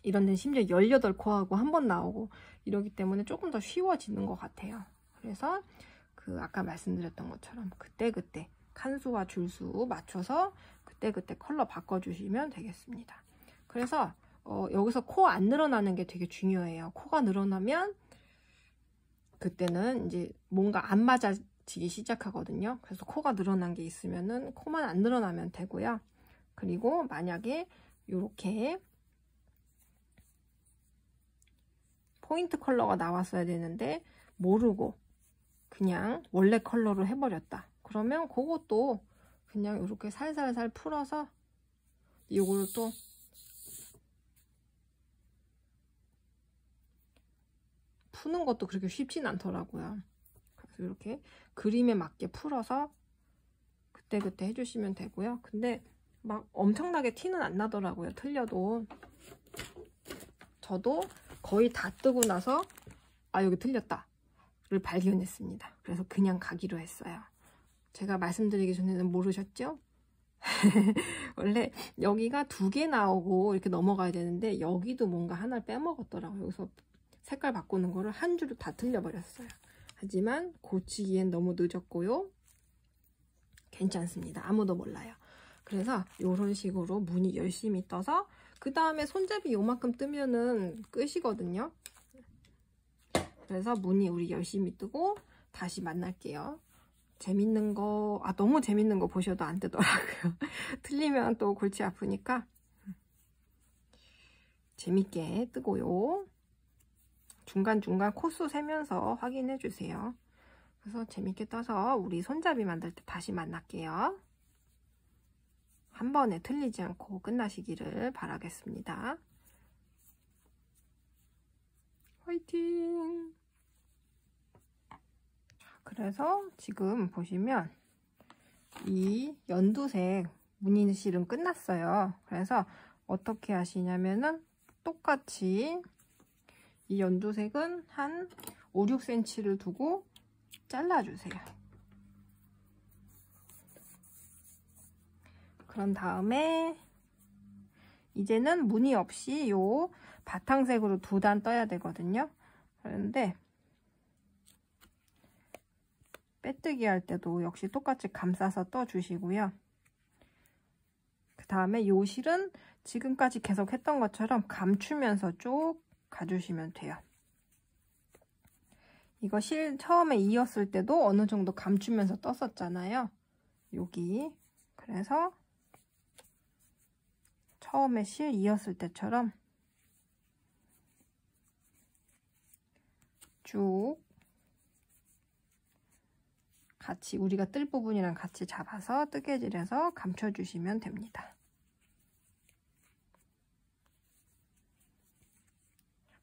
이런 데는 심지어 18코 하고 1번 나오고 이러기 때문에 조금 더 쉬워지는 것 같아요. 그래서 그 아까 말씀드렸던 것처럼 그때그때 칸수와 줄수 맞춰서 그때그때 컬러 바꿔주시면 되겠습니다. 그래서 여기서 코 안 늘어나는 게 되게 중요해요. 코가 늘어나면 그때는 이제 뭔가 안 맞아지기 시작하거든요. 그래서 코가 늘어난 게 있으면은 코만 안 늘어나면 되고요. 그리고 만약에 이렇게 포인트 컬러가 나왔어야 되는데 모르고 그냥 원래 컬러로 해버렸다. 그러면 그것도 그냥 이렇게 살살살 풀어서 이걸 또 푸는 것도 그렇게 쉽진 않더라고요. 그래서 이렇게 그림에 맞게 풀어서 그때그때 해주시면 되고요. 근데 막 엄청나게 티는 안 나더라고요. 틀려도. 저도 거의 다 뜨고 나서 여기 틀렸다 를 발견했습니다. 그래서 그냥 가기로 했어요. 제가 말씀드리기 전에는 모르셨죠? 원래 여기가 2개 나오고 이렇게 넘어가야 되는데 여기도 뭔가 하나를 빼먹었더라고요. 여기서 색깔 바꾸는 거를 한 줄을 다 틀려버렸어요. 하지만 고치기엔 너무 늦었고요. 괜찮습니다. 아무도 몰라요. 그래서 이런 식으로 무늬 열심히 떠서 그 다음에 손잡이 요만큼 뜨면은 끝이거든요. 그래서 무늬 우리 열심히 뜨고 다시 만날게요. 재밌는 거, 너무 재밌는 거 보셔도 안 되더라고요. 틀리면 또 골치 아프니까 재밌게 뜨고요. 중간중간 코수 세면서 확인해 주세요. 그래서 재밌게 떠서 우리 손잡이 만들 때 다시 만날게요. 한 번에 틀리지 않고 끝나시기를 바라겠습니다. 화이팅! 그래서 지금 보시면 이 연두색 무늬실은 끝났어요. 그래서 어떻게 하시냐면은 똑같이 이 연두색은 한 5, 6cm를 두고 잘라주세요. 그런 다음에 이제는 무늬 없이 요 바탕색으로 2단 떠야 되거든요. 그런데 빼뜨기 할 때도 역시 똑같이 감싸서 떠주시고요. 그 다음에 요 실은 지금까지 계속 했던 것처럼 감추면서 쭉 가주시면 돼요. 이거 실 처음에 이었을 때도 어느 정도 감추면서 떴었잖아요. 여기. 그래서 처음에 실 이었을 때처럼 쭉 같이 우리가 뜰 부분이랑 같이 잡아서 뜨개질해서 감춰주시면 됩니다.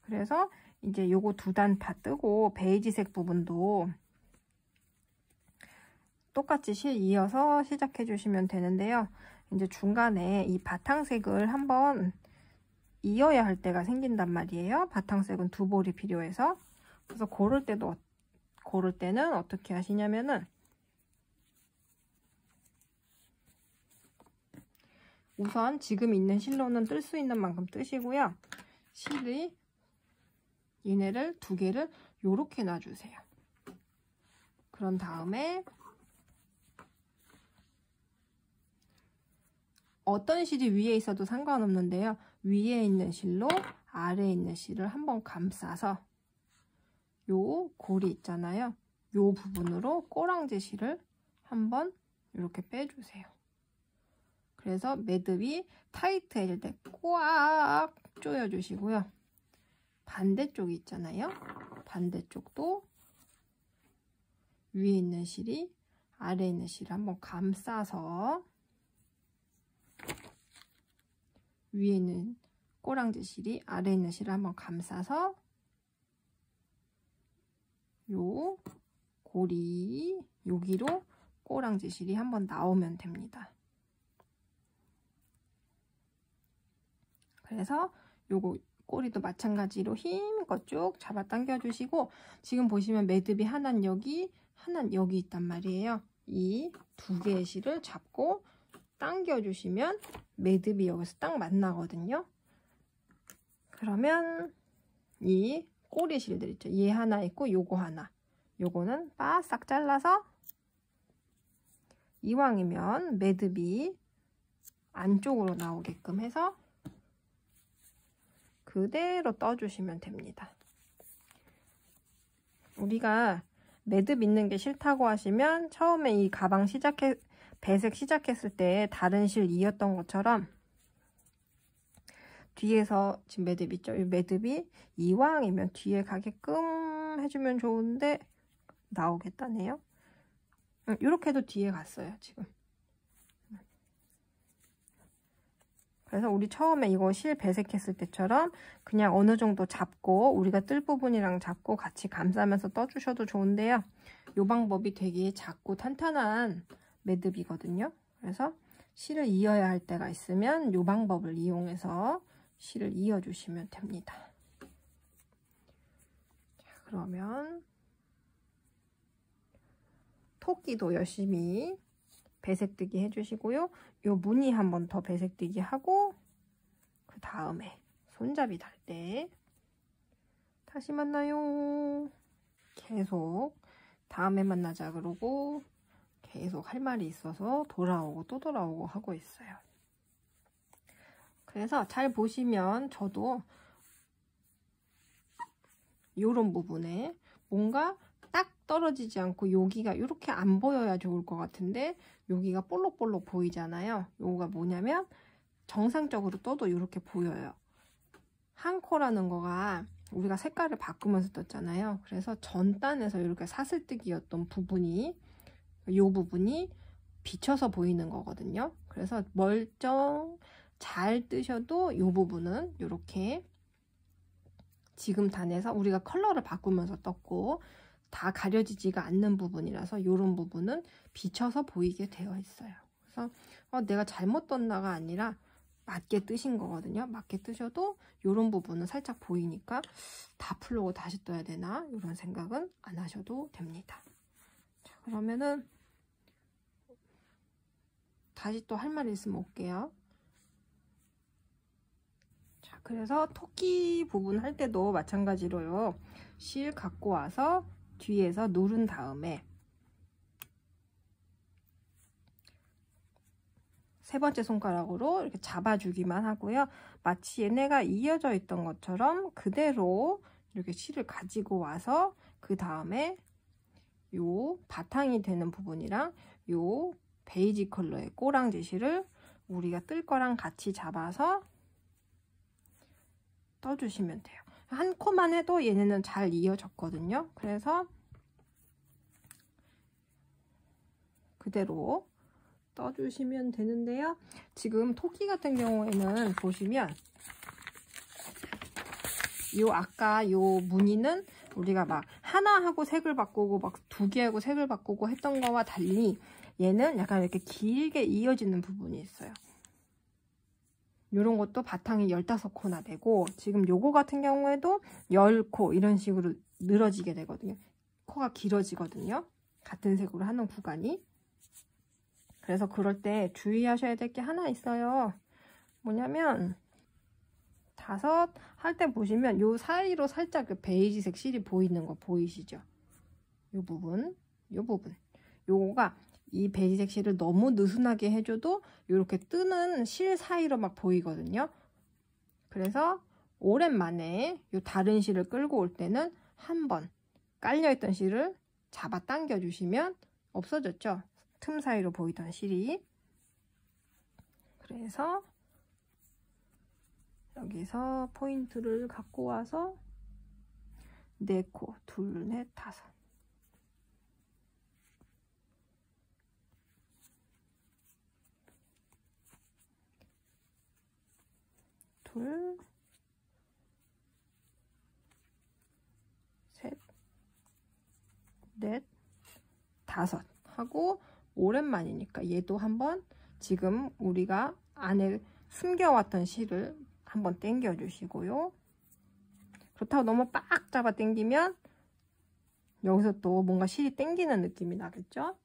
그래서 이제 요거 2단 다 뜨고 베이지색 부분도 똑같이 실 이어서 시작해 주시면 되는데요. 이제 중간에 이 바탕색을 한번 이어야 할 때가 생긴단 말이에요. 바탕색은 2볼이 필요해서. 그래서 고를 때는 어떻게 하시냐면은 우선 지금 있는 실로는 뜰 수 있는 만큼 뜨시고요. 실이 얘네를 2개를 요렇게 놔주세요. 그런 다음에 어떤 실이 위에 있어도 상관없는데요. 위에 있는 실로 아래에 있는 실을 한번 감싸서 요 골이 있잖아요. 요 부분으로 꼬랑지 실을 한번 이렇게 빼주세요. 그래서 매듭이 타이트해질 때 꽉 조여주시고요. 반대쪽이 있잖아요. 반대쪽도 위에 있는 실이 아래에 있는 실을 한번 감싸서 위에 있는 꼬랑지 실이 아래에 있는 실을 한번 감싸서 요 고리 여기로 꼬랑지 실이 한번 나오면 됩니다. 그래서 요거 꼬리도 마찬가지로 힘껏 쭉 잡아 당겨 주시고 지금 보시면 매듭이 하나는 여기 하나는 여기 있단 말이에요. 이 2개의 실을 잡고 당겨 주시면 매듭이 여기서 딱 만나거든요. 그러면 이 꼬리 실들 있죠. 얘 하나 있고 요거 하나. 요거는 바싹 잘라서 이왕이면 매듭이 안쪽으로 나오게끔 해서 그대로 떠주시면 됩니다. 우리가 매듭 있는 게 싫다고 하시면 처음에 이 가방 배색 시작했을 때 다른 실 이었던 것처럼 뒤에서 지금 매듭 있죠? 이 매듭이 이왕이면 뒤에 가게끔 해주면 좋은데 나오겠다네요. 이렇게 해도 뒤에 갔어요 지금. 그래서 우리 처음에 이거 실 배색했을 때처럼 그냥 어느 정도 잡고 우리가 뜰 부분이랑 잡고 같이 감싸면서 떠주셔도 좋은데요. 이 방법이 되게 작고 탄탄한 매듭이거든요. 그래서 실을 이어야 할 때가 있으면 이 방법을 이용해서 실을 이어주시면 됩니다. 자, 그러면 토끼도 열심히 배색뜨기 해주시고요. 요 무늬 한 번 더 배색뜨기 하고 그 다음에 손잡이 달 때 다시 만나요. 계속 다음에 만나자 그러고 계속 할 말이 있어서 돌아오고 또 돌아오고 하고 있어요. 그래서 잘 보시면 저도 요런 부분에 뭔가 딱 떨어지지 않고 여기가 이렇게 안 보여야 좋을 것 같은데 여기가 볼록볼록 보이잖아요. 요거가 뭐냐면 정상적으로 떠도 이렇게 보여요. 한 코라는 거가 우리가 색깔을 바꾸면서 떴잖아요. 그래서 전단에서 이렇게 사슬뜨기였던 부분이 이 부분이 비쳐서 보이는 거거든요. 그래서 멀쩡 잘 뜨셔도 이 부분은 이렇게 지금 단에서 우리가 컬러를 바꾸면서 떴고 다 가려지지가 않는 부분이라서 이런 부분은 비쳐서 보이게 되어 있어요. 그래서 내가 잘못 떴나가 아니라 맞게 뜨신 거거든요. 맞게 뜨셔도 이런 부분은 살짝 보이니까 다 풀고 다시 떠야 되나 이런 생각은 안 하셔도 됩니다. 자, 그러면은 다시 또 할 말 있으면 올게요. 자, 그래서 토끼 부분 할 때도 마찬가지로요. 실 갖고 와서 뒤에서 누른 다음에 세 번째 손가락으로 이렇게 잡아주기만 하고요. 마치 얘네가 이어져 있던 것처럼 그대로 이렇게 실을 가지고 와서 그 다음에 요 바탕이 되는 부분이랑 요 베이지 컬러의 꼬랑지 실을 우리가 뜰 거랑 같이 잡아서 떠주시면 돼요. 한 코만 해도 얘네는 잘 이어졌거든요. 그래서 그대로 떠주시면 되는데요. 지금 토끼 같은 경우에는 보시면 요 아까 요 무늬는 우리가 막 하나하고 색을 바꾸고 막 두 개하고 색을 바꾸고 했던 거와 달리 얘는 약간 이렇게 길게 이어지는 부분이 있어요. 요런 것도 바탕이 15코나 되고 지금 요거 같은 경우에도 10코 이런 식으로 늘어지게 되거든요. 코가 길어지거든요. 같은 색으로 하는 구간이. 그래서 그럴 때 주의하셔야 될 게 하나 있어요. 뭐냐면 5 할 때 보시면 요 사이로 살짝 그 베이지색 실이 보이는 거 보이시죠? 요 부분, 요 부분. 요거가 이 베이지색 실을 너무 느슨하게 해줘도 이렇게 뜨는 실 사이로 막 보이거든요. 그래서 오랜만에 요 다른 실을 끌고 올 때는 한번 깔려있던 실을 잡아 당겨 주시면 없어졌죠. 틈 사이로 보이던 실이. 그래서 여기서 포인트를 갖고 와서 4코, 2, 4, 5. 둘, 셋, 넷, 5 하고 오랜만이니까 얘도 한번 지금 우리가 안에 숨겨왔던 실을 한번 당겨 주시고요. 그렇다고 너무 빡 잡아 당기면 여기서 또 뭔가 실이 당기는 느낌이 나겠죠?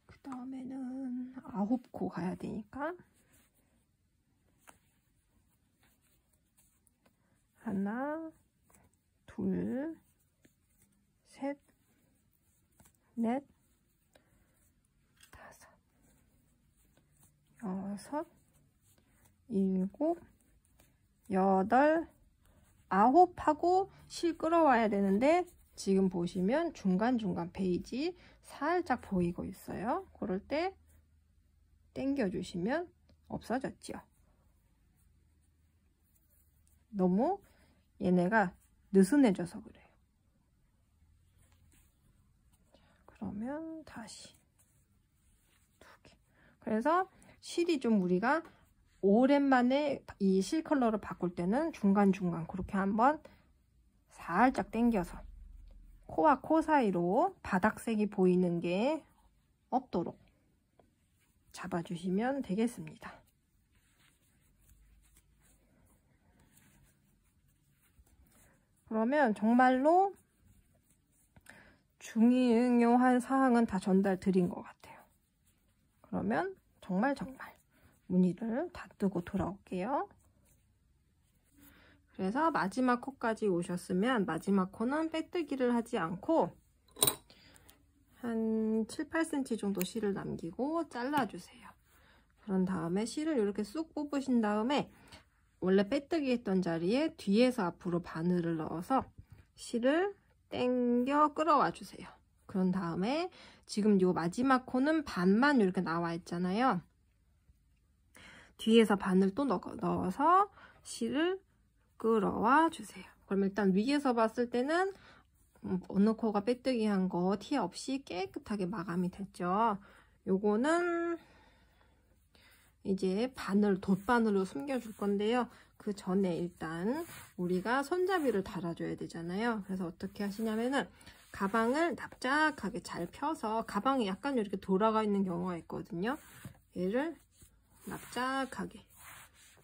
그 다음에는 9코 가야 되니까 하나, 둘, 셋, 넷, 5, 6, 7, 8, 9 하고 실 끌어와야 되는데 지금 보시면 중간중간 베이지 살짝 보이고 있어요. 그럴 때 당겨주시면 없어졌죠. 너무 얘네가 느슨해져서 그래요. 그러면 다시 2개. 그래서 실이 좀 우리가 오랜만에 이 실 컬러를 바꿀 때는 중간중간 그렇게 한번 살짝 당겨서 코와 코 사이로 바닥색이 보이는 게 없도록 잡아주시면 되겠습니다. 그러면 정말로 중요한 사항은 다 전달 드린 것 같아요. 그러면 정말 무늬를 다 뜨고 돌아올게요. 그래서 마지막 코까지 오셨으면 마지막 코는 빼뜨기를 하지 않고 한 7, 8cm 정도 실을 남기고 잘라주세요. 그런 다음에 실을 이렇게 쑥 뽑으신 다음에 원래 빼뜨기 했던 자리에 뒤에서 앞으로 바늘을 넣어서 실을 당겨 끌어와 주세요. 그런 다음에 지금 요 마지막 코는 반만 이렇게 나와 있잖아요. 뒤에서 바늘 또 넣어서 실을 끌어와 주세요. 그럼 일단 위에서 봤을 때는 어느 코가 빼뜨기 한 거 티 없이 깨끗하게 마감이 됐죠. 요거는 이제 바늘, 돗바늘로 숨겨줄 건데요. 그 전에 일단 우리가 손잡이를 달아줘야 되잖아요. 그래서 어떻게 하시냐면은 가방을 납작하게 잘 펴서, 가방이 약간 이렇게 돌아가 있는 경우가 있거든요. 얘를 납작하게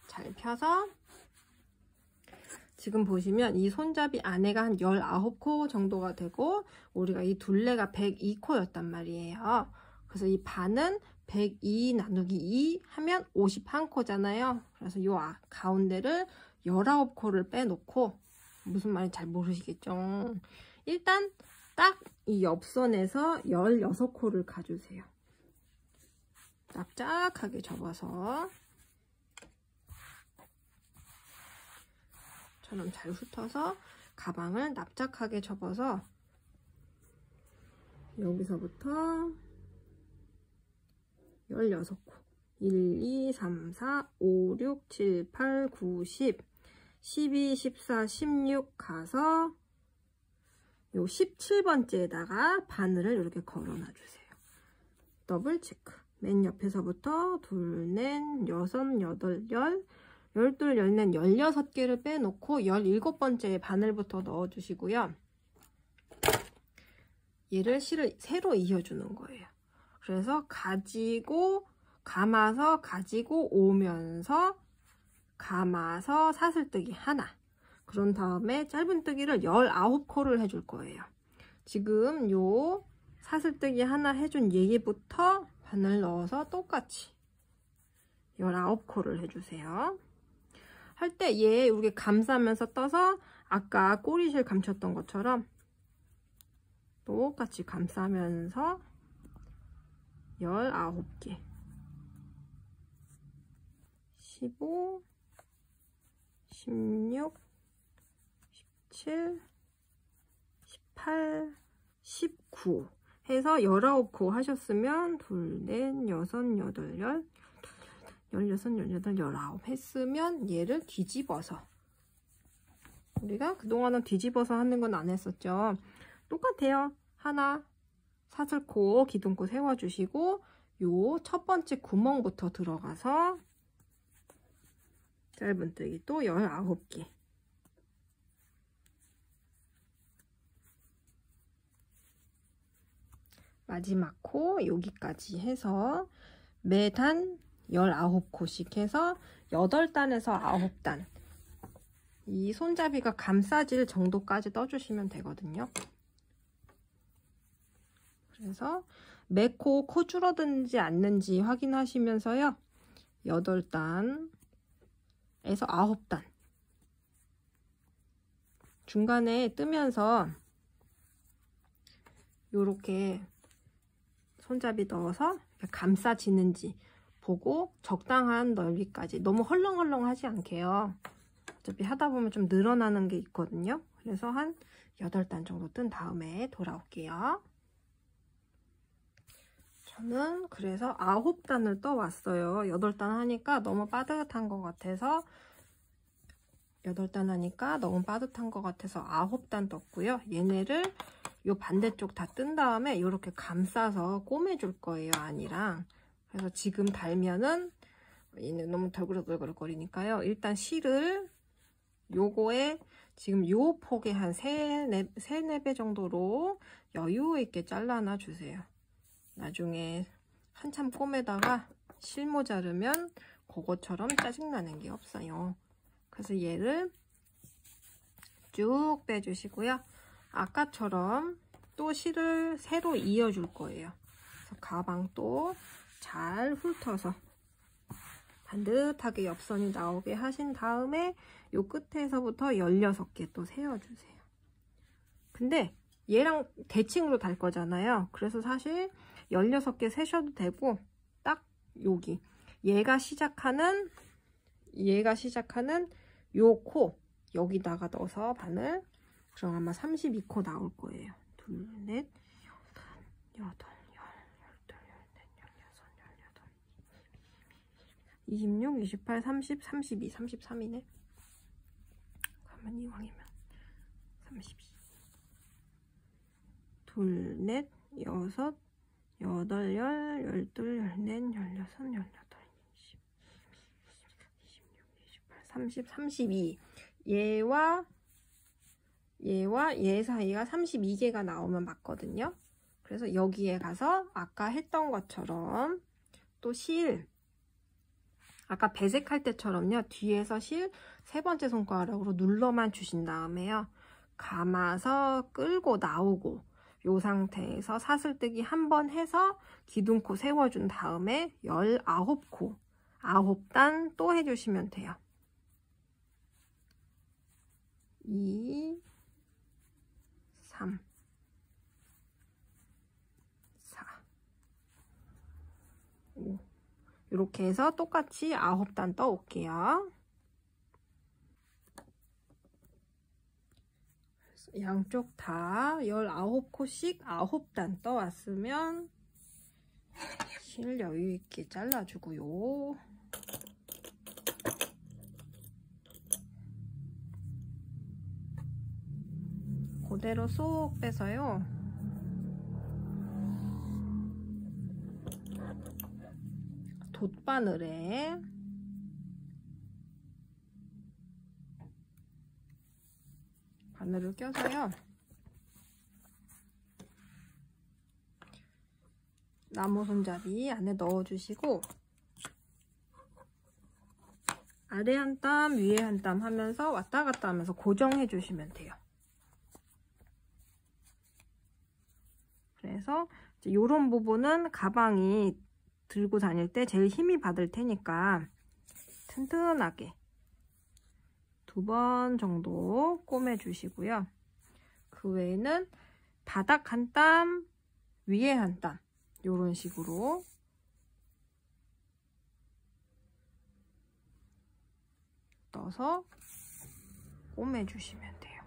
잘 펴서, 지금 보시면 이 손잡이 안에가 한 19코 정도가 되고, 우리가 이 둘레가 102코였단 말이에요. 그래서 이 반은 102 나누기 2 하면 51코잖아요. 그래서 이 가운데를 19코를 빼놓고, 무슨 말인지 잘 모르시겠죠? 일단 딱 이 옆선에서 16코를 가주세요. 납작하게 접어서 처럼 잘 훑어서 가방을 납작하게 접어서 여기서부터 16코 1, 2, 3, 4, 5, 6, 7, 8, 9, 10 12, 14, 16 가서 요 17번째에다가 바늘을 이렇게 걸어 놔주세요. 더블 체크. 맨 옆에서부터 둘, 넷, 여섯, 여덟, 열, 열둘, 열넷, 16개를 빼놓고 17번째에 바늘부터 넣어주시고요. 얘를 실을 세로 이어주는 거예요. 그래서 가지고, 감아서, 가지고 오면서, 감아서 사슬뜨기 하나. 그런 다음에 짧은뜨기를 19코를 해줄 거예요. 지금 요 사슬뜨기 하나 해준 얘기부터 바늘 넣어서 똑같이 19코를 해주세요. 할 때 얘 이렇게 감싸면서 떠서 아까 꼬리실 감췄던 것처럼 똑같이 감싸면서 19개 15 16 17 18 19 해서 19코 하셨으면 둘, 넷, 여섯, 여덟, 열 16, 18, 19 했으면 얘를 뒤집어서, 우리가 그동안은 뒤집어서 하는 건 안 했었죠. 똑같아요. 하나 사슬코, 기둥코 세워주시고 요 첫 번째 구멍부터 들어가서 짧은뜨기 또 19개 마지막 코 여기까지 해서 매단 19코씩 해서 8단에서 9단 이 손잡이가 감싸질 정도까지 떠주시면 되거든요. 그래서 매 코 줄어드는지 않는지 확인하시면서요. 8단에서 9단 중간에 뜨면서 요렇게 손잡이 넣어서 감싸지는지 보고 적당한 넓이까지, 너무 헐렁헐렁 하지 않게요. 어차피 하다 보면 좀 늘어나는 게 있거든요. 그래서 한 8단 정도 뜬 다음에 돌아올게요. 저는 그래서 9단을 떠왔어요. 8단 하니까 너무 빠듯한 것 같아서 8단 하니까 너무 빠듯한 것 같아서 9단 떴고요. 얘네를 요 반대쪽 다 뜬 다음에 이렇게 감싸서 꼬매줄 거예요, 안이랑. 그래서 지금 달면은 얘는 너무 덜그럭덜그럭거리니까요. 일단 실을 요거에 지금 요 폭에 한 3-4배 정도로 여유 있게 잘라놔 주세요. 나중에 한참 꼬매다가 실 모자르면 그거처럼 짜증나는 게 없어요. 그래서 얘를 쭉 빼주시고요. 아까처럼 또 실을 세로 이어줄 거예요. 그래서 가방 또 잘 훑어서 반듯하게 옆선이 나오게 하신 다음에 요 끝에서부터 16개 또 세워주세요. 근데 얘랑 대칭으로 달 거잖아요. 그래서 사실 16개 세셔도 되고, 딱 여기 얘가 시작하는 요 코 여기다가 넣어서 바늘, 그럼 아마 32코 나올 거예요. 둘, 넷, 여덟, 26, 28, 30, 32, 33이네. 그러면 이왕이면 32. 둘, 넷, 여섯, 여덟, 열둘, 열넷, 16, 18, 20, 26, 28, 30, 32. 얘와 얘 사이가 32개가 나오면 맞거든요. 그래서 여기에 가서 아까 했던 것처럼 또 실, 아까 배색할 때처럼요. 뒤에서 실 세 번째 손가락으로 눌러만 주신 다음에요. 감아서 끌고 나오고 이 상태에서 사슬뜨기 한 번 해서 기둥코 세워준 다음에 19코, 9단 또 해주시면 돼요. 2, 3, 4, 5 이렇게 해서 똑같이 9단 떠 올게요. 양쪽 다 19코씩 9단 떠왔으면 실 여유있게 잘라주고요. 그대로 쏙 빼서요. 돗바늘에 바늘을 껴서요. 나무 손잡이 안에 넣어주시고 아래 한 땀, 위에 한 땀 하면서 왔다 갔다 하면서 고정해 주시면 돼요. 그래서 이런 부분은 가방이 들고 다닐 때 제일 힘이 받을 테니까 튼튼하게 2번 정도 꼬매 주시고요. 그 외에는 바닥 한 땀, 위에 한 땀 이런 식으로 넣어서 꼬매 주시면 돼요.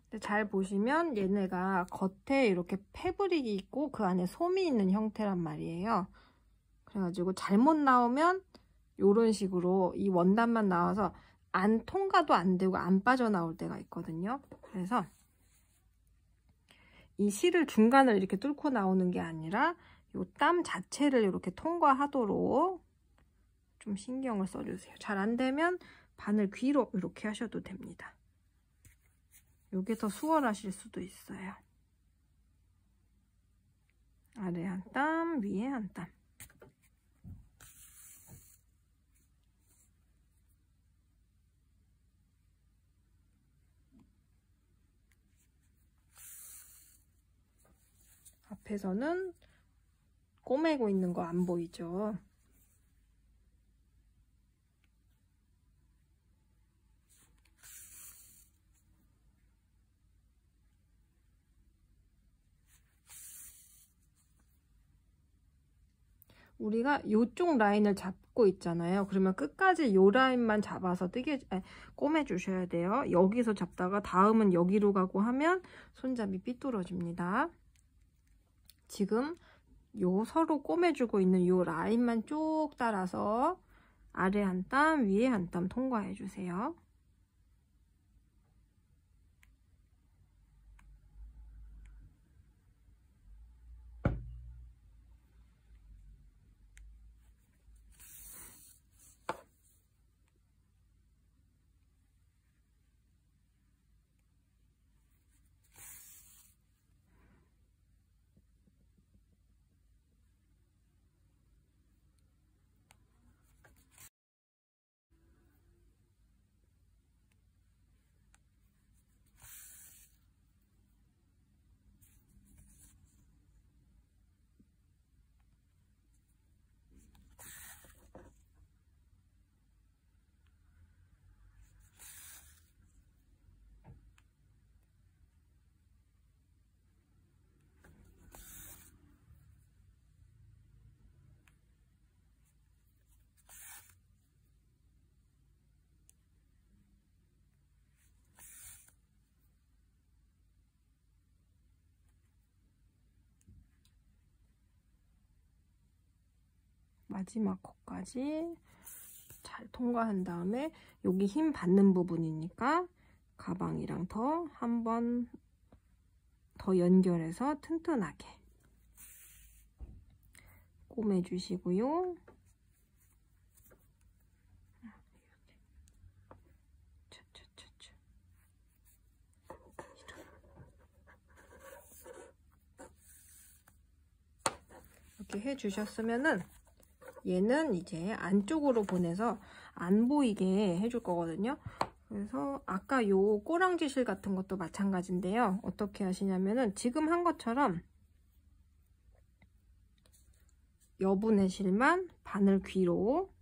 근데 잘 보시면 얘네가 겉에 이렇게 패브릭이 있고 그 안에 솜이 있는 형태란 말이에요. 그래가지고 잘못 나오면 이런 식으로 이 원단만 나와서 안 통과도 안 되고 안 빠져나올 때가 있거든요. 그래서 이 실을 중간을 이렇게 뚫고 나오는 게 아니라 이 땀 자체를 이렇게 통과하도록 좀 신경을 써주세요. 잘 안 되면 바늘 귀로 이렇게 하셔도 됩니다. 이게 더 수월하실 수도 있어요. 아래 한 땀, 위에 한 땀. 앞에서는 꼬매고 있는 거 안 보이죠? 우리가 이쪽 라인을 잡고 있잖아요. 그러면 끝까지 이 라인만 잡아서 꼬매 주셔야 돼요. 여기서 잡다가 다음은 여기로 가고 하면 손잡이 삐뚤어집니다. 지금 요 서로 꼬매주고 있는 요 라인만 쭉 따라서 아래 한 땀, 위에 한 땀 통과해 주세요. 마지막 코까지 잘 통과한 다음에 여기 힘 받는 부분이니까 가방이랑 한 번 더 연결해서 튼튼하게 꼬매주시고요. 이렇게 해주셨으면은 얘는 이제 안쪽으로 보내서 안 보이게 해줄 거거든요. 그래서 아까 요 꼬랑지실 같은 것도 마찬가지인데요. 어떻게 하시냐면은 지금 한 것처럼 여분의 실만 바늘 귀로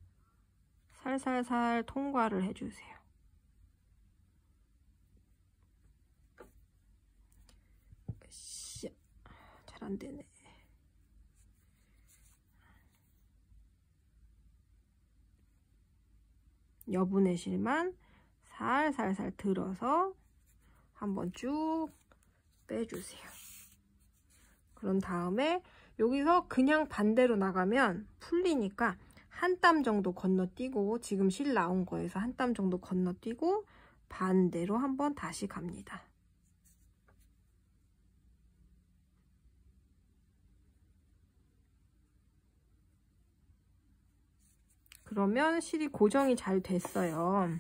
살살살 통과를 해주세요. 잘 안 되네. 여분의 실만 살살살 들어서 한번 쭉 빼주세요. 그런 다음에 여기서 그냥 반대로 나가면 풀리니까 한 땀 정도 건너뛰고, 지금 실 나온 거에서 한 땀 정도 건너뛰고 반대로 한번 다시 갑니다. 그러면 실이 고정이 잘 됐어요.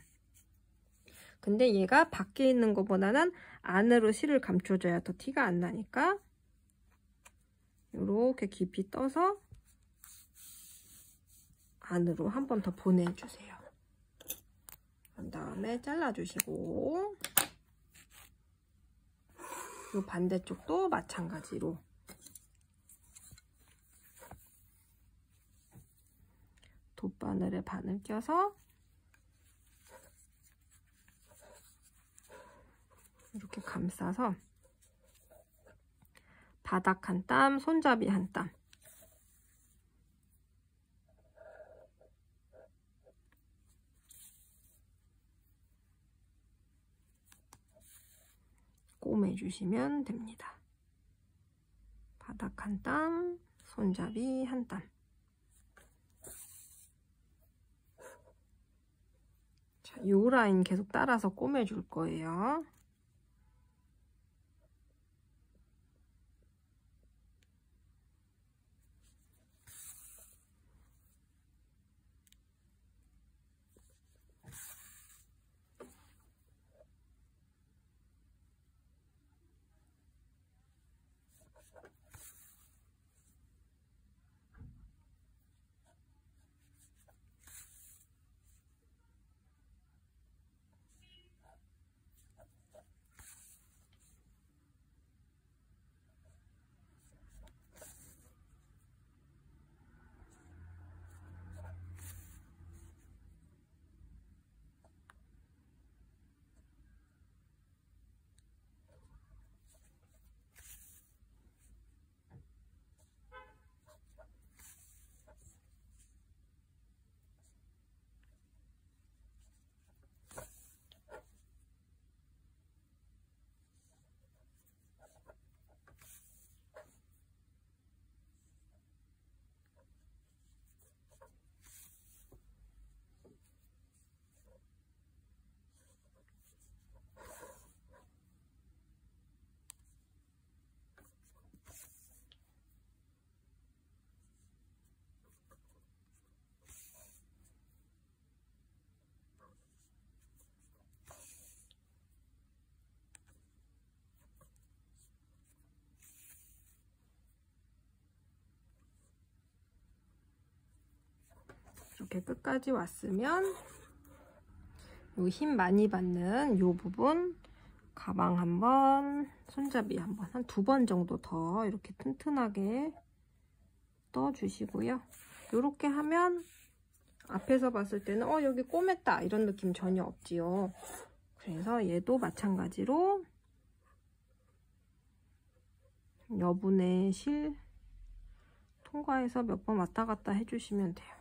근데 얘가 밖에 있는 것보다는 안으로 실을 감춰줘야 더 티가 안 나니까 이렇게 깊이 떠서 안으로 한 번 더 보내주세요. 그런 다음에 잘라주시고, 이 반대쪽도 마찬가지로 돗바늘에 바늘 껴서 이렇게 감싸서 바닥 한 땀, 손잡이 한 땀. 꼬매주시면 됩니다. 바닥 한 땀, 손잡이 한 땀. 자, 요 라인 계속 따라서 꼬매줄 거예요. 이렇게 끝까지 왔으면 요 힘 많이 받는 요 부분 가방 한번, 손잡이 한번, 한 2번 정도 더 이렇게 튼튼하게 떠주시고요. 이렇게 하면 앞에서 봤을 때는 여기 꼬맸다 이런 느낌 전혀 없지요. 그래서 얘도 마찬가지로 여분의 실 통과해서 몇 번 왔다 갔다 해주시면 돼요.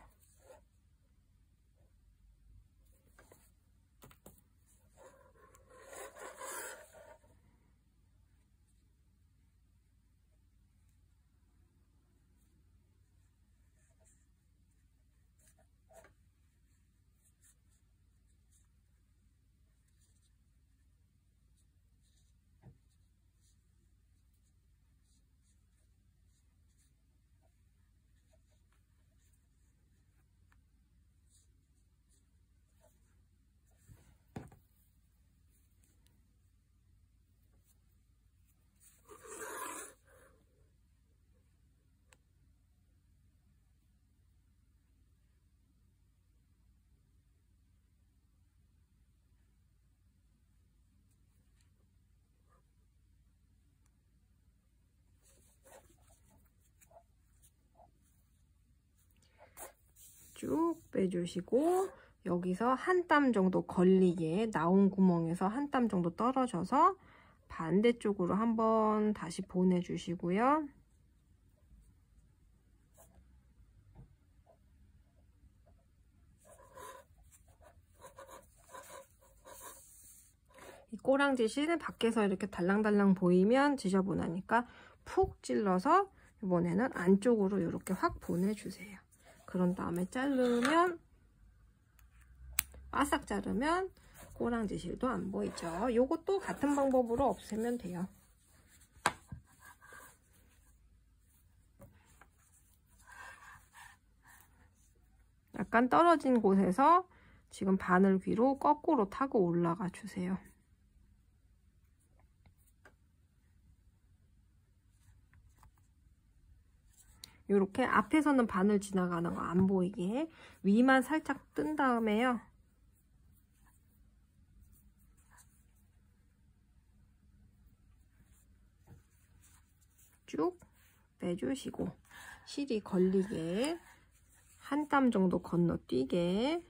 쭉 빼주시고 여기서 한 땀 정도 걸리게 나온 구멍에서 한 땀 정도 떨어져서 반대쪽으로 한번 다시 보내주시고요. 이 꼬랑짓이 밖에서 이렇게 달랑달랑 보이면 지저분하니까 푹 찔러서 이번에는 안쪽으로 이렇게 확 보내주세요. 그런 다음에 자르면 바싹 자르면 꼬랑지실도 안 보이죠. 요것도 같은 방법으로 없애면 돼요. 약간 떨어진 곳에서 지금 바늘 귀로 거꾸로 타고 올라가 주세요. 이렇게 앞에서는 바늘 지나가는 거 안 보이게 위만 살짝 뜬 다음에요. 쭉 빼주시고 실이 걸리게 한 땀 정도 건너뛰게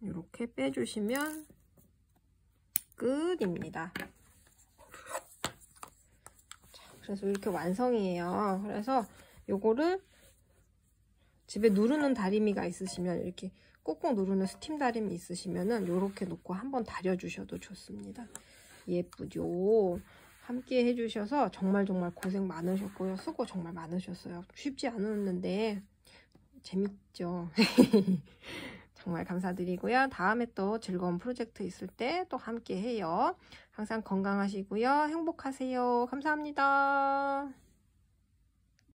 이렇게 빼주시면 끝입니다. 그래서 이렇게 완성이에요. 그래서 요거를 집에 누르는 다리미가 있으시면 이렇게 꾹꾹 누르는 스팀 다리미 있으시면은 이렇게 놓고 한번 다려주셔도 좋습니다. 예쁘죠? 함께 해주셔서 정말 고생 많으셨고요. 수고 정말 많으셨어요. 쉽지 않았는데 재밌죠? 정말 감사드리고요. 다음에 또 즐거운 프로젝트 있을 때 또 함께 해요. 항상 건강하시고요. 행복하세요. 감사합니다.